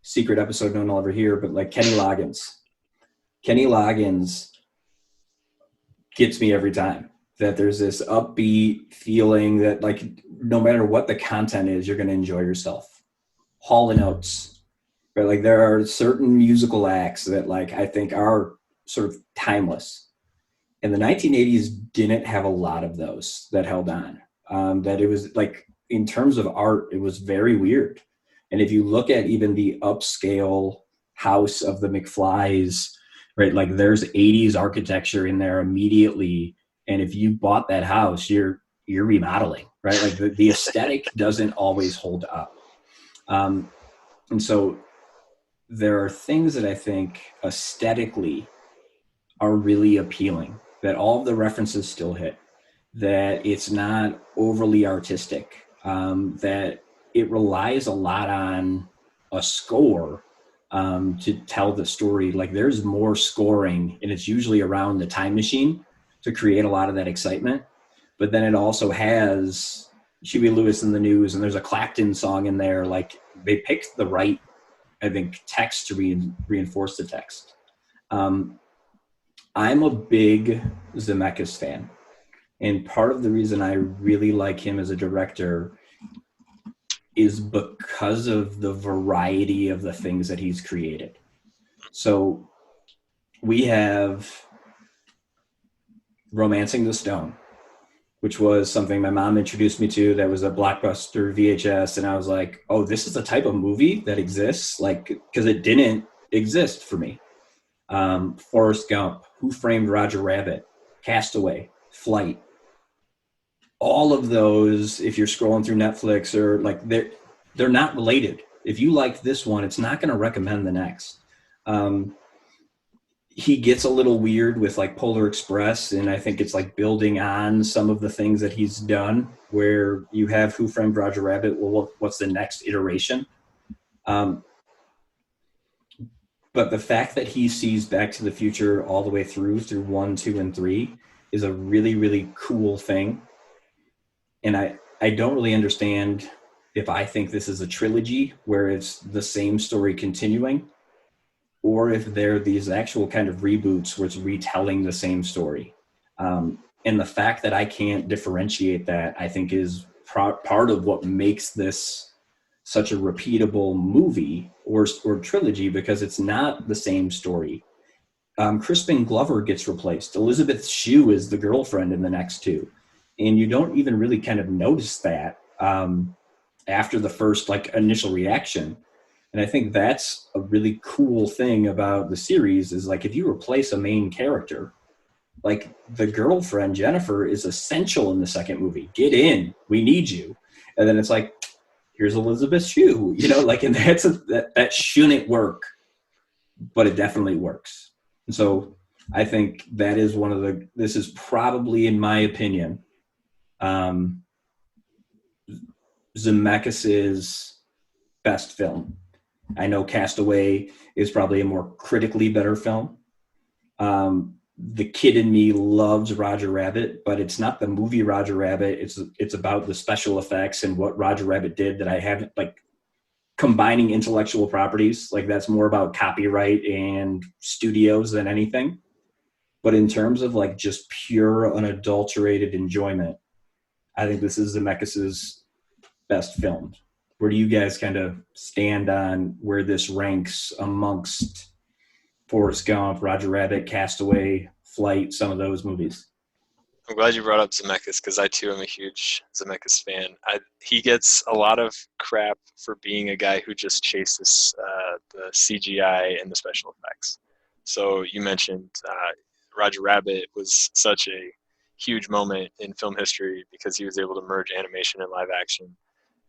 Speaker 8: secret episode no one will ever hear, but like Kenny Loggins gets me every time. That there's this upbeat feeling that like no matter what the content is, you're going to enjoy yourself. Hall & Oates, right? Like there are certain musical acts that like I think are sort of timeless. And the 1980s didn't have a lot of those that held on. That it was like in terms of art, it was very weird. And if you look at even the upscale house of the McFlys, right, like there's 80s architecture in there immediately. And if you bought that house, you're remodeling, right? Like the aesthetic doesn't always hold up. And so there are things that I think aesthetically are really appealing, that all of the references still hit, that it's not overly artistic, that it relies a lot on a score to tell the story. Like there's more scoring, and it's usually around the time machine to create a lot of that excitement. But then it also has Huey Lewis in the News, and there's a Clapton song in there. Like they picked the right, I think, text to reinforce the text. I'm a big Zemeckis fan. And part of the reason I really like him as a director is because of the variety of the things that he's created. So we have Romancing the Stone, which was something my mom introduced me to that was a Blockbuster VHS. And I was like, oh, this is the type of movie that exists? Like, because it didn't exist for me. Forrest Gump, Who Framed Roger Rabbit, Castaway, Flight. All of those, if you're scrolling through Netflix, or like they're not related. If you like this one, it's not going to recommend the next. He gets a little weird with like Polar Express, and I think it's like building on some of the things that he's done, where you have Who Framed Roger Rabbit. Well, what's the next iteration? But the fact that he sees Back to the Future all the way through 1, 2, and 3 is a really, really cool thing. And I don't really understand if I think this is a trilogy where it's the same story continuing, or if they're these actual kind of reboots where it's retelling the same story. And the fact that I can't differentiate that, I think, is part of what makes this such a repeatable movie or trilogy, because it's not the same story. Crispin Glover gets replaced. Elizabeth Shue is the girlfriend in the next two. And you don't even really kind of notice that after the first like initial reaction. And I think that's a really cool thing about the series is like if you replace a main character, like the girlfriend, Jennifer, is essential in the second movie. Get in, we need you. And then it's like, here's Elizabeth Shue, like, and that shouldn't work, but it definitely works. And so I think that is this is probably, in my opinion, Zemeckis' best film. I know Castaway is probably a more critically better film, the kid in me loves Roger Rabbit, but it's not the movie Roger Rabbit. It's about the special effects and what Roger Rabbit did that I haven't, like, combining intellectual properties. Like, that's more about copyright and studios than anything. But in terms of like just pure unadulterated enjoyment, I think this is Zemeckis' best film. Where do you guys kind of stand on where this ranks amongst Forrest Gump, Roger Rabbit, Castaway, Flight, some of those movies?
Speaker 1: I'm glad you brought up Zemeckis, because I too am a huge Zemeckis fan. He gets a lot of crap for being a guy who just chases the CGI and the special effects. So you mentioned Roger Rabbit was such a huge moment in film history because he was able to merge animation and live action,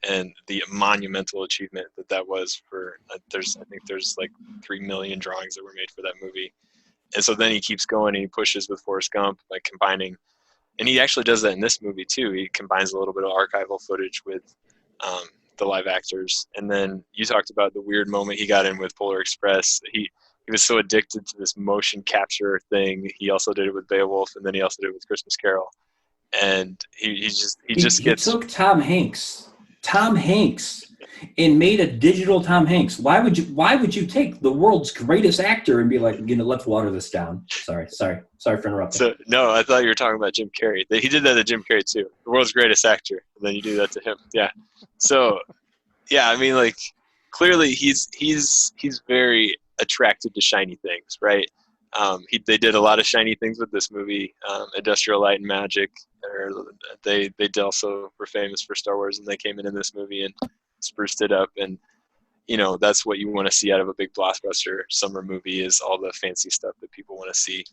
Speaker 1: and the monumental achievement that was for I think there's like 3 million drawings that were made for that movie. And so then he keeps going and he pushes with Forrest Gump, like combining, and he actually does that in this movie too. He combines a little bit of archival footage with the live actors. And then you talked about the weird moment he got in with Polar Express. He was so addicted to this motion capture thing. He also did it with Beowulf, and then he also did it with Christmas Carol. And he took
Speaker 8: Tom Hanks, and made a digital Tom Hanks. Why would you take the world's greatest actor and be like, let's water this down? Sorry for interrupting.
Speaker 1: So no, I thought you were talking about Jim Carrey. He did that to Jim Carrey too, the world's greatest actor, and then you do that to him. Yeah. So yeah, I mean, like, clearly he's very attracted to shiny things, right? They did a lot of shiny things with this movie. Industrial Light and Magic, they also were famous for Star Wars, and they came in this movie and spruced it up. And that's what you want to see out of a big blockbuster summer movie, is all the fancy stuff that people want to see.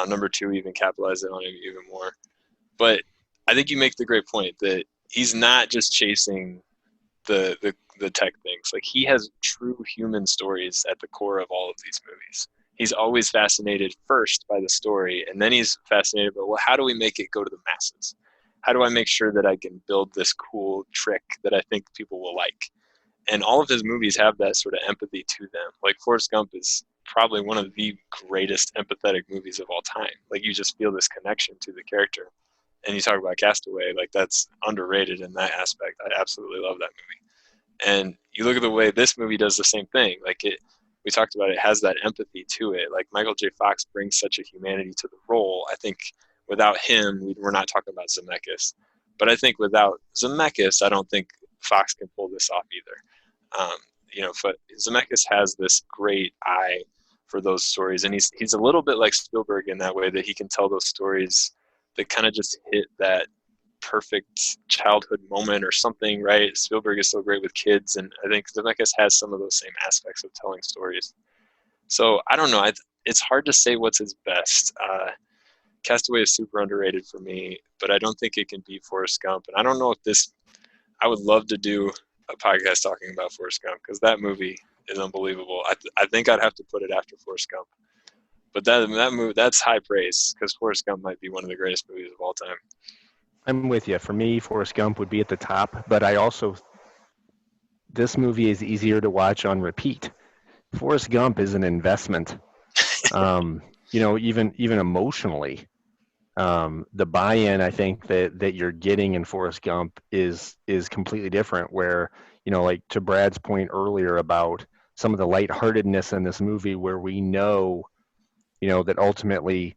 Speaker 1: Number two even capitalized it on it even more. But I think you make the great point that he's not just chasing the tech things. Like, he has true human stories at the core of all of these movies. He's always fascinated first by the story, and then he's fascinated by, well, how do we make it go to the masses? How do I make sure that I can build this cool trick that I think people will like? And all of his movies have that sort of empathy to them. Like, Forrest Gump is probably one of the greatest empathetic movies of all time. Like, you just feel this connection to the character. And you talk about Castaway, like, that's underrated in that aspect. I absolutely love that movie. And you look at the way this movie does the same thing. Like, we talked about it has that empathy to it. Like, Michael J. Fox brings such a humanity to the role. I think without him, we're not talking about Zemeckis. But I think without Zemeckis, I don't think Fox can pull this off either. But Zemeckis has this great eye for those stories, and he's a little bit like Spielberg in that way, that he can tell those stories that kind of just hit that perfect childhood moment or something, right? Spielberg is so great with kids, and I think Zemeckis has some of those same aspects of telling stories. So I don't know. It's hard to say what's his best. Castaway is super underrated for me, but I don't think it can beat Forrest Gump. And I don't know if I would love to do a podcast talking about Forrest Gump, because that movie is unbelievable. I think I'd have to put it after Forrest Gump. But that movie, that's high praise, because Forrest Gump might be one of the greatest movies of all time.
Speaker 3: I'm with you. For me, Forrest Gump would be at the top, but this movie is easier to watch on repeat. Forrest Gump is an investment. Even emotionally, the buy-in, I think that you're getting in Forrest Gump is completely different. Where, like to Brad's point earlier about some of the lightheartedness in this movie, where we know, that ultimately,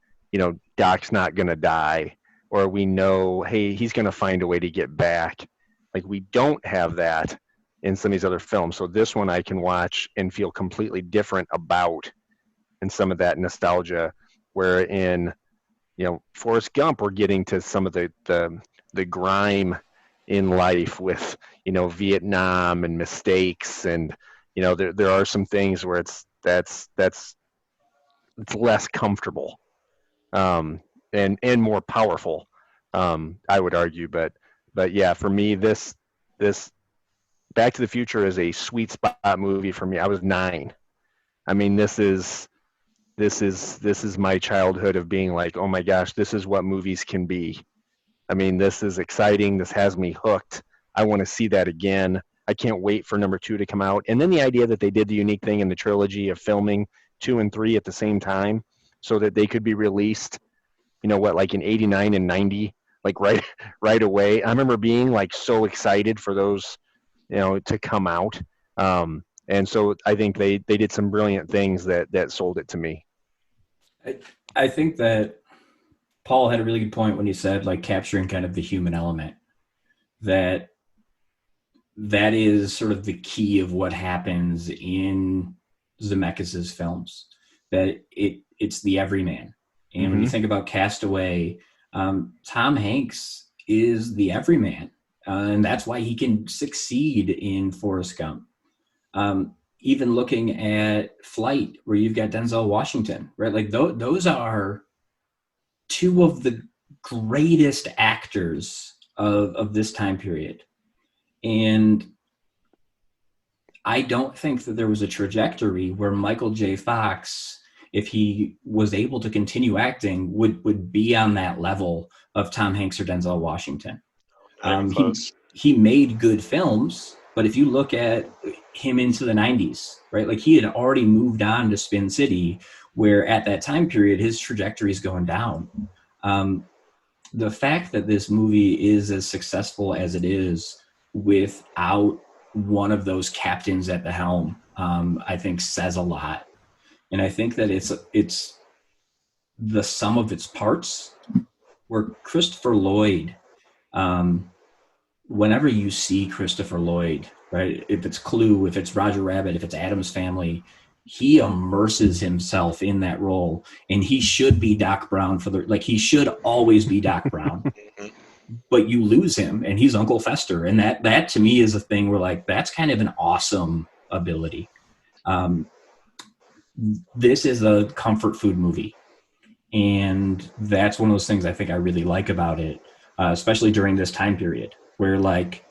Speaker 3: Doc's not going to die, or we know, hey, he's going to find a way to get back. Like, we don't have that in some of these other films. So this one I can watch and feel completely different about, and some of that nostalgia, where in, Forrest Gump, we're getting to some of the grime in life with, Vietnam and mistakes. And, there are some things where it's less comfortable, and more powerful, I would argue. But yeah, for me, this Back to the Future is a sweet spot movie for me. I was 9. I mean, this is my childhood of being like, oh my gosh, this is what movies can be. I mean, this is exciting. This has me hooked. I want to see that again. I can't wait for number 2 to come out. And then the idea that they did the unique thing in the trilogy of filming 2 and 3 at the same time. so that they could be released, like in 89 and 90, like right away. I remember being like so excited for those, to come out. And so I think they did some brilliant things that sold it to me.
Speaker 8: I think that Paul had a really good point when he said, like, capturing kind of the human element, that is sort of the key of what happens in Zemeckis's films, that it's the everyman. And when you think about Castaway, Tom Hanks is the everyman, and that's why he can succeed in Forrest Gump. Even looking at Flight, where you've got Denzel Washington, right? Like those are two of the greatest actors of this time period. And I don't think that there was a trajectory where Michael J. Fox, if he was able to continue acting, would be on that level of Tom Hanks or Denzel Washington. He made good films, but if you look at him into the 90s, right, like he had already moved on to Spin City, where at that time period, his trajectory is going down. The fact that this movie is as successful as it is without one of those captains at the helm, I think says a lot. And I think that it's the sum of its parts, where Christopher Lloyd, whenever you see Christopher Lloyd, right, if it's Clue, if it's Roger Rabbit, if it's Addams Family, he immerses himself in that role, and he should be Doc Brown he should always be Doc Brown. But you lose him, and he's Uncle Fester, and that to me is a thing where, like, that's kind of an awesome ability. This is a comfort food movie, and that's one of those things I think I really like about it, especially during this time period, where, like,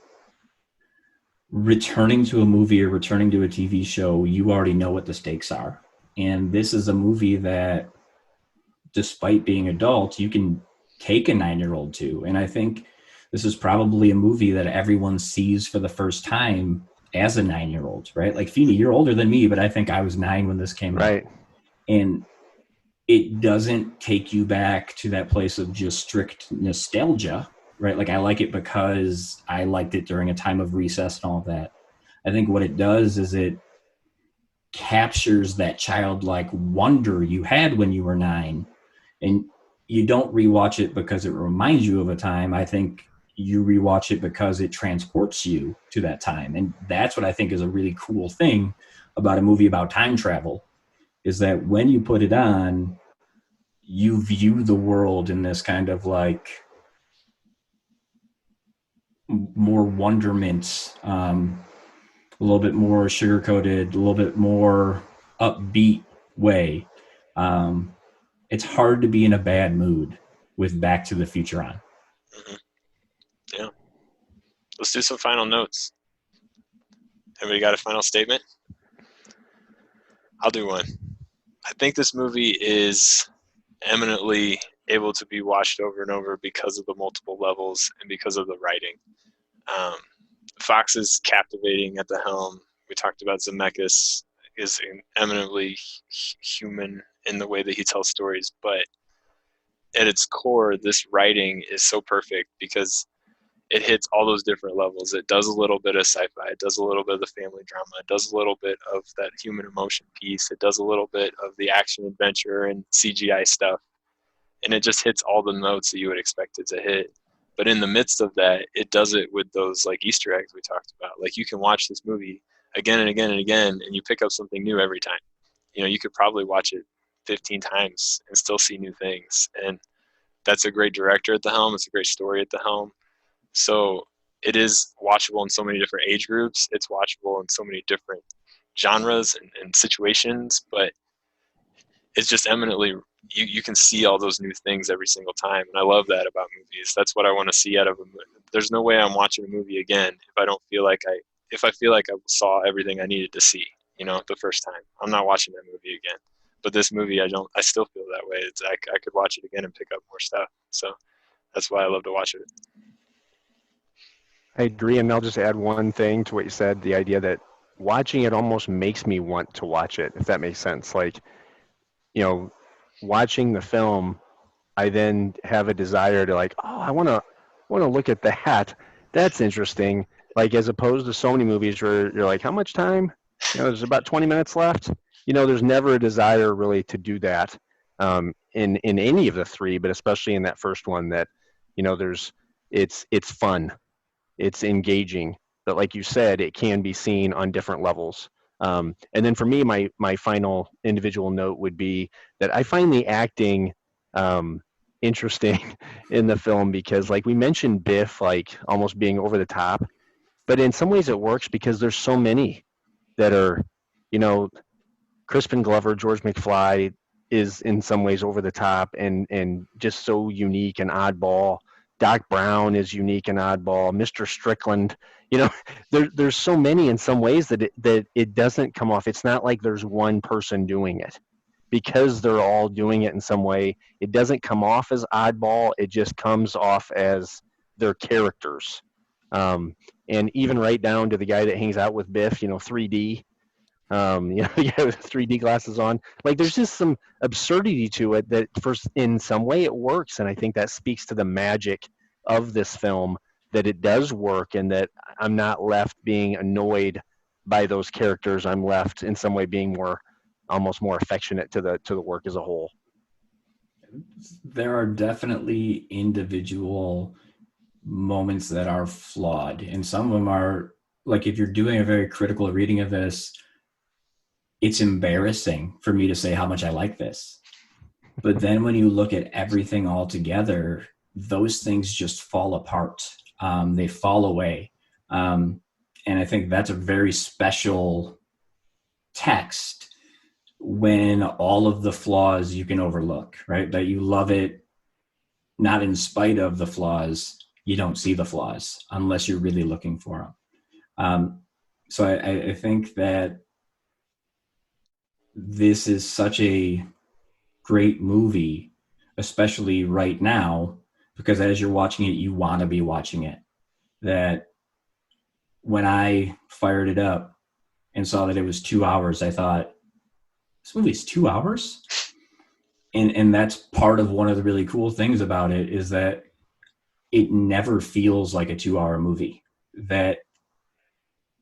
Speaker 8: returning to a movie or returning to a TV show, you already know what the stakes are. And this is a movie that, despite being adult, you can take a 9-year-old to. And I think this is probably a movie that everyone sees for the first time as a 9-year-old, right? Like, Feeney, you're older than me, but I think I was 9 when this came out. And it doesn't take you back to that place of just strict nostalgia, right? Like, I like it because I liked it during a time of recess and all of that. I think what it does is it captures that childlike wonder you had when you were 9. And you don't rewatch it because it reminds you of a time. I think you rewatch it because it transports you to that time. And that's what I think is a really cool thing about a movie about time travel, is that when you put it on, you view the world in this kind of, like, more wonderment, a little bit more sugar-coated, a little bit more upbeat way. It's hard to be in a bad mood with Back to the Future on.
Speaker 1: Yeah. Let's do some final notes. Everybody got a final statement? I'll do one. I think this movie is eminently able to be watched over and over because of the multiple levels and because of the writing. Fox is captivating at the helm. We talked about Zemeckis is eminently human in the way that he tells stories, but at its core, this writing is so perfect because it hits all those different levels. It does a little bit of sci-fi. It does a little bit of the family drama. It does a little bit of that human emotion piece. It does a little bit of the action adventure and CGI stuff. And it just hits all the notes that you would expect it to hit. But in the midst of that, it does it with those, like, Easter eggs we talked about. Like, you can watch this movie again and again and again, and you pick up something new every time. You could probably watch it 15 times and still see new things. And that's a great director at the helm. It's a great story at the helm. So it is watchable in so many different age groups. It's watchable in so many different genres and situations, but it's just eminently, you can see all those new things every single time. And I love that about movies. That's what I want to see out of a movie. There's no way I'm watching a movie again if I feel like I saw everything I needed to see, the first time. I'm not watching that movie again. But this movie, I still feel that way. I could watch it again and pick up more stuff. So that's why I love to watch it.
Speaker 3: I agree, and I'll just add one thing to what you said, the idea that watching it almost makes me want to watch it, if that makes sense. Like, watching the film, I then have a desire to like, oh, I want to look at that. That's interesting. Like as opposed to so many movies where you're like, how much time? There's about 20 minutes left. There's never a desire really to do that in any of the three, but especially in that first one that, it's fun, it's engaging, but like you said, it can be seen on different levels. And then for me, my final individual note would be that I find the acting interesting in the film because, like we mentioned, Biff like almost being over the top, but in some ways it works because there's so many that are, Crispin Glover, George McFly is in some ways over the top and just so unique and oddball. Doc Brown is unique and oddball. Mr. Strickland, there's so many in some ways that it doesn't come off. It's not like there's one person doing it. Because they're all doing it in some way, it doesn't come off as oddball. It just comes off as their characters. And even right down to the guy that hangs out with Biff, 3D. You have 3D glasses on. Like there's just some absurdity to it that first in some way it works. And I think that speaks to the magic of this film, that it does work and that I'm not left being annoyed by those characters. I'm left in some way being almost more affectionate to the work as a whole.
Speaker 8: There are definitely individual moments that are flawed, and some of them are like, if you're doing a very critical reading of this, it's embarrassing for me to say how much I like this. But then when you look at everything all together, those things just fall apart. They fall away. And I think that's a very special text when all of the flaws you can overlook, right? That you love it, not in spite of the flaws. You don't see the flaws unless you're really looking for them. So I think that this is such a great movie, especially right now, because as you're watching it, you want to be watching it. That when I fired it up and saw that it was 2 hours, I thought, this movie's 2 hours? And that's part of one of the really cool things about it, is that it never feels like a 2 hour movie. That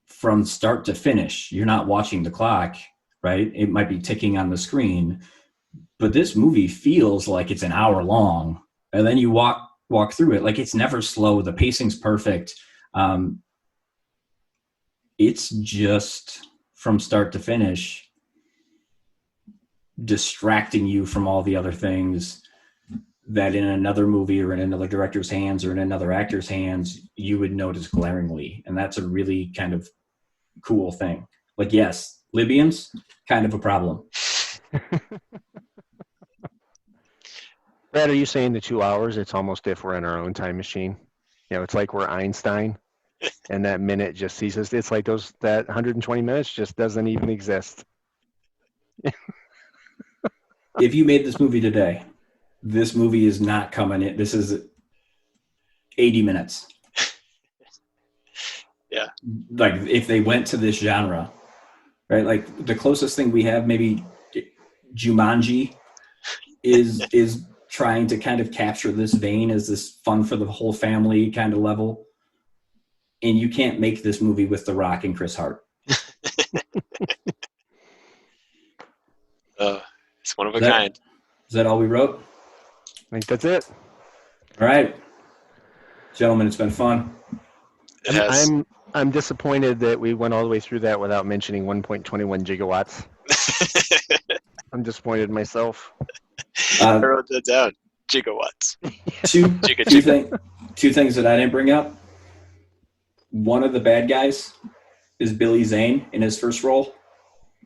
Speaker 8: from start to finish, you're not watching the clock, right? It might be ticking on the screen, but this movie feels like it's an hour long. And then you walk through it, like it's never slow. The pacing's perfect. It's just from start to finish, distracting you from all the other things that in another movie or in another director's hands or in another actor's hands, you would notice glaringly. And that's a really kind of cool thing. Like, yes, Libyans, kind of a problem.
Speaker 3: Brad, are you saying the 2 hours, it's almost if we're in our own time machine? It's like we're Einstein and that minute just ceases. It's like that 120 minutes just doesn't even exist.
Speaker 8: If you made this movie today, this movie is not coming in. This is 80 minutes.
Speaker 1: Yeah.
Speaker 8: Like if they went to this genre, right? Like the closest thing we have, maybe Jumanji is trying to kind of capture this vein as this fun for the whole family kind of level. And you can't make this movie with The Rock and Chris Hart.
Speaker 1: It's one of a kind.
Speaker 8: Is that all we wrote?
Speaker 3: I think that's it.
Speaker 8: All right. Gentlemen, it's been fun.
Speaker 3: I'm disappointed that we went all the way through that without mentioning 1.21 gigawatts. I'm disappointed in myself.
Speaker 1: I wrote that down. Gigawatts.
Speaker 8: Two things that I didn't bring up. One of the bad guys is Billy Zane in his first role.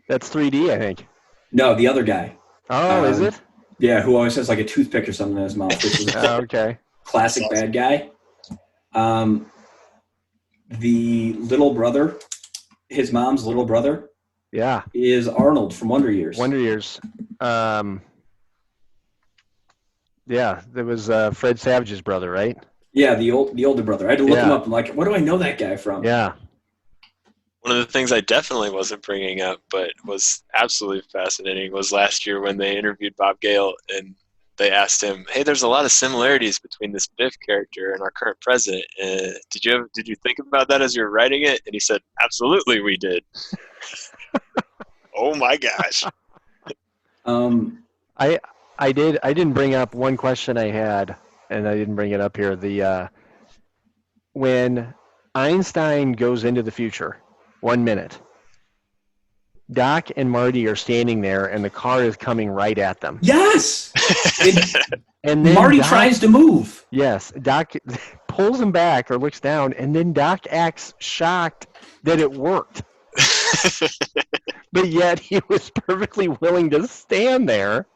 Speaker 3: That's 3D, I think.
Speaker 8: No, the other guy.
Speaker 3: Oh, is it?
Speaker 8: Yeah, who always has like a toothpick or something in his mouth. Which is
Speaker 3: okay.
Speaker 8: Classic bad guy. The little brother, his mom's little brother, is Arnold from Wonder Years.
Speaker 3: Wonder Years. Yeah, there was Fred Savage's brother, right?
Speaker 8: Yeah, the older brother. I had to look him up. I'm like, what do I know that guy from?
Speaker 3: Yeah.
Speaker 1: One of the things I definitely wasn't bringing up, but was absolutely fascinating, was last year when they interviewed Bob Gale and they asked him, "Hey, there's a lot of similarities between this Biff character and our current president. Did you think about that as you were writing it?" And he said, "Absolutely, we did." Oh my gosh!
Speaker 3: I didn't bring up one question I had, and I didn't bring it up here. The when Einstein goes into the future, 1 minute, Doc and Marty are standing there, and the car is coming right at them.
Speaker 8: Yes.
Speaker 3: And then
Speaker 8: Marty tries to move.
Speaker 3: Yes, Doc pulls him back or looks down, and then Doc acts shocked that it worked. But yet he was perfectly willing to stand there.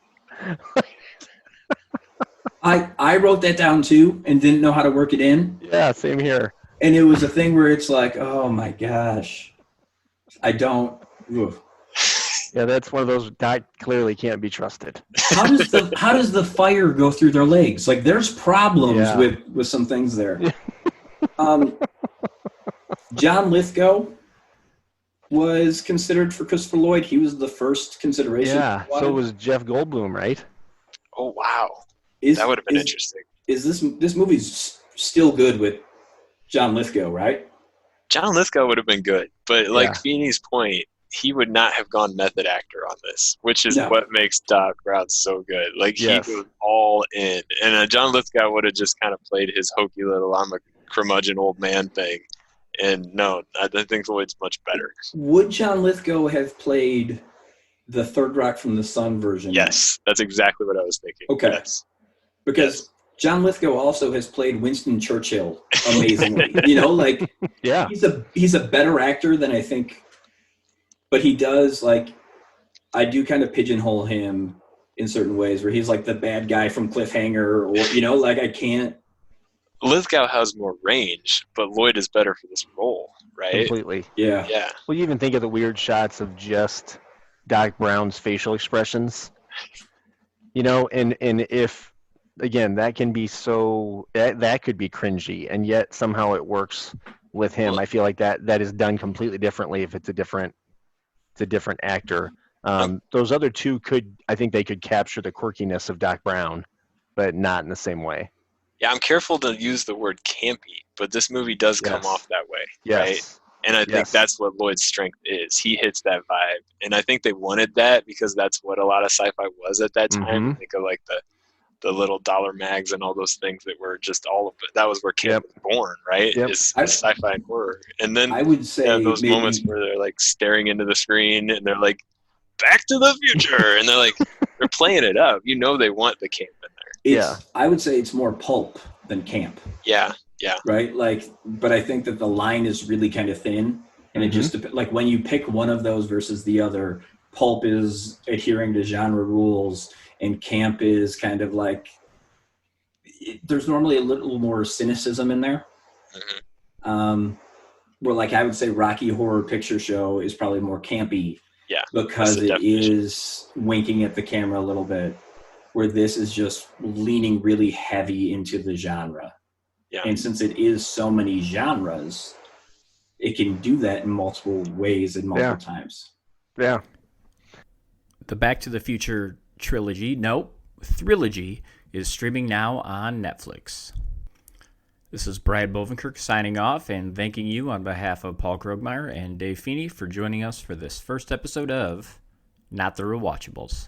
Speaker 8: I wrote that down too and didn't know how to work it in.
Speaker 3: Yeah, same here.
Speaker 8: And it was a thing where it's like, oh my gosh, I don't. Ugh.
Speaker 3: Yeah, that's one of those. Doc clearly can't be trusted.
Speaker 8: How does the fire go through their legs? Like, there's problems with some things there. John Lithgow was considered for Christopher Lloyd. He was the first consideration.
Speaker 3: Yeah, so was Jeff Goldblum, right?
Speaker 1: Oh wow, that would have been interesting.
Speaker 8: Is this movie's still good with John Lithgow, right?
Speaker 1: John Lithgow would have been good, but like Feeney's point, he would not have gone method actor on this, which is what makes Doc Brown so good. Like, he goes all in. And John Lithgow would have just kind of played his hokey little, I'm a curmudgeon old man thing. And no, I think Lloyd's much better.
Speaker 8: Would John Lithgow have played the Third Rock from the Sun version?
Speaker 1: Yes, that's exactly what I was thinking.
Speaker 8: Okay.
Speaker 1: Yes.
Speaker 8: Because John Lithgow also has played Winston Churchill amazingly. You know, like, he's a better actor than I think. But he does, like, I do kind of pigeonhole him in certain ways where he's like the bad guy from Cliffhanger, or, you know, like, I can't.
Speaker 1: Lithgow has more range, but Lloyd is better for this role, right?
Speaker 3: Completely.
Speaker 8: Yeah.
Speaker 1: Yeah.
Speaker 3: Well, you even think of the weird shots of just Doc Brown's facial expressions, you know, and if, again, that can be so, that could be cringy, and yet somehow it works with him.
Speaker 1: Well,
Speaker 3: I feel like that is done completely differently if it's a different actor. Those other two I think they could capture the quirkiness of Doc Brown, but not in the same way.
Speaker 1: Yeah, I'm careful to use the word campy, but this movie does come off that way, right? And I think that's what Lloyd's strength is. He hits that vibe, and I think they wanted that because that's what a lot of sci-fi was at that time. Think of like the little dollar mags and all those things that were just all of it. That was where camp was born, right? Is sci-fi and horror. And then
Speaker 8: I would say
Speaker 1: those moments where they're like staring into the screen and they're like, "Back to the Future," and they're like, they're playing it up. You know, they want the camp in there.
Speaker 8: I would say it's more pulp than camp.
Speaker 1: Yeah.
Speaker 8: Right? Like, but I think that the line is really kind of thin, and it just, like, when you pick one of those versus the other, pulp is adhering to genre rules, and camp is kind of like, there's normally a little more cynicism in there. Where, like, I would say Rocky Horror Picture Show is probably more campy.
Speaker 1: Yeah.
Speaker 8: Because it is winking at the camera a little bit, where this is just leaning really heavy into the genre. Yeah. And since it is so many genres, it can do that in multiple ways and multiple times.
Speaker 3: Yeah.
Speaker 2: The Back to the Future trilogy, trilogy, is streaming now on Netflix. This is Brad Bovenkerk signing off and thanking you on behalf of Paul Krogmeier and Dave Feeney for joining us for this first episode of Not the Rewatchables.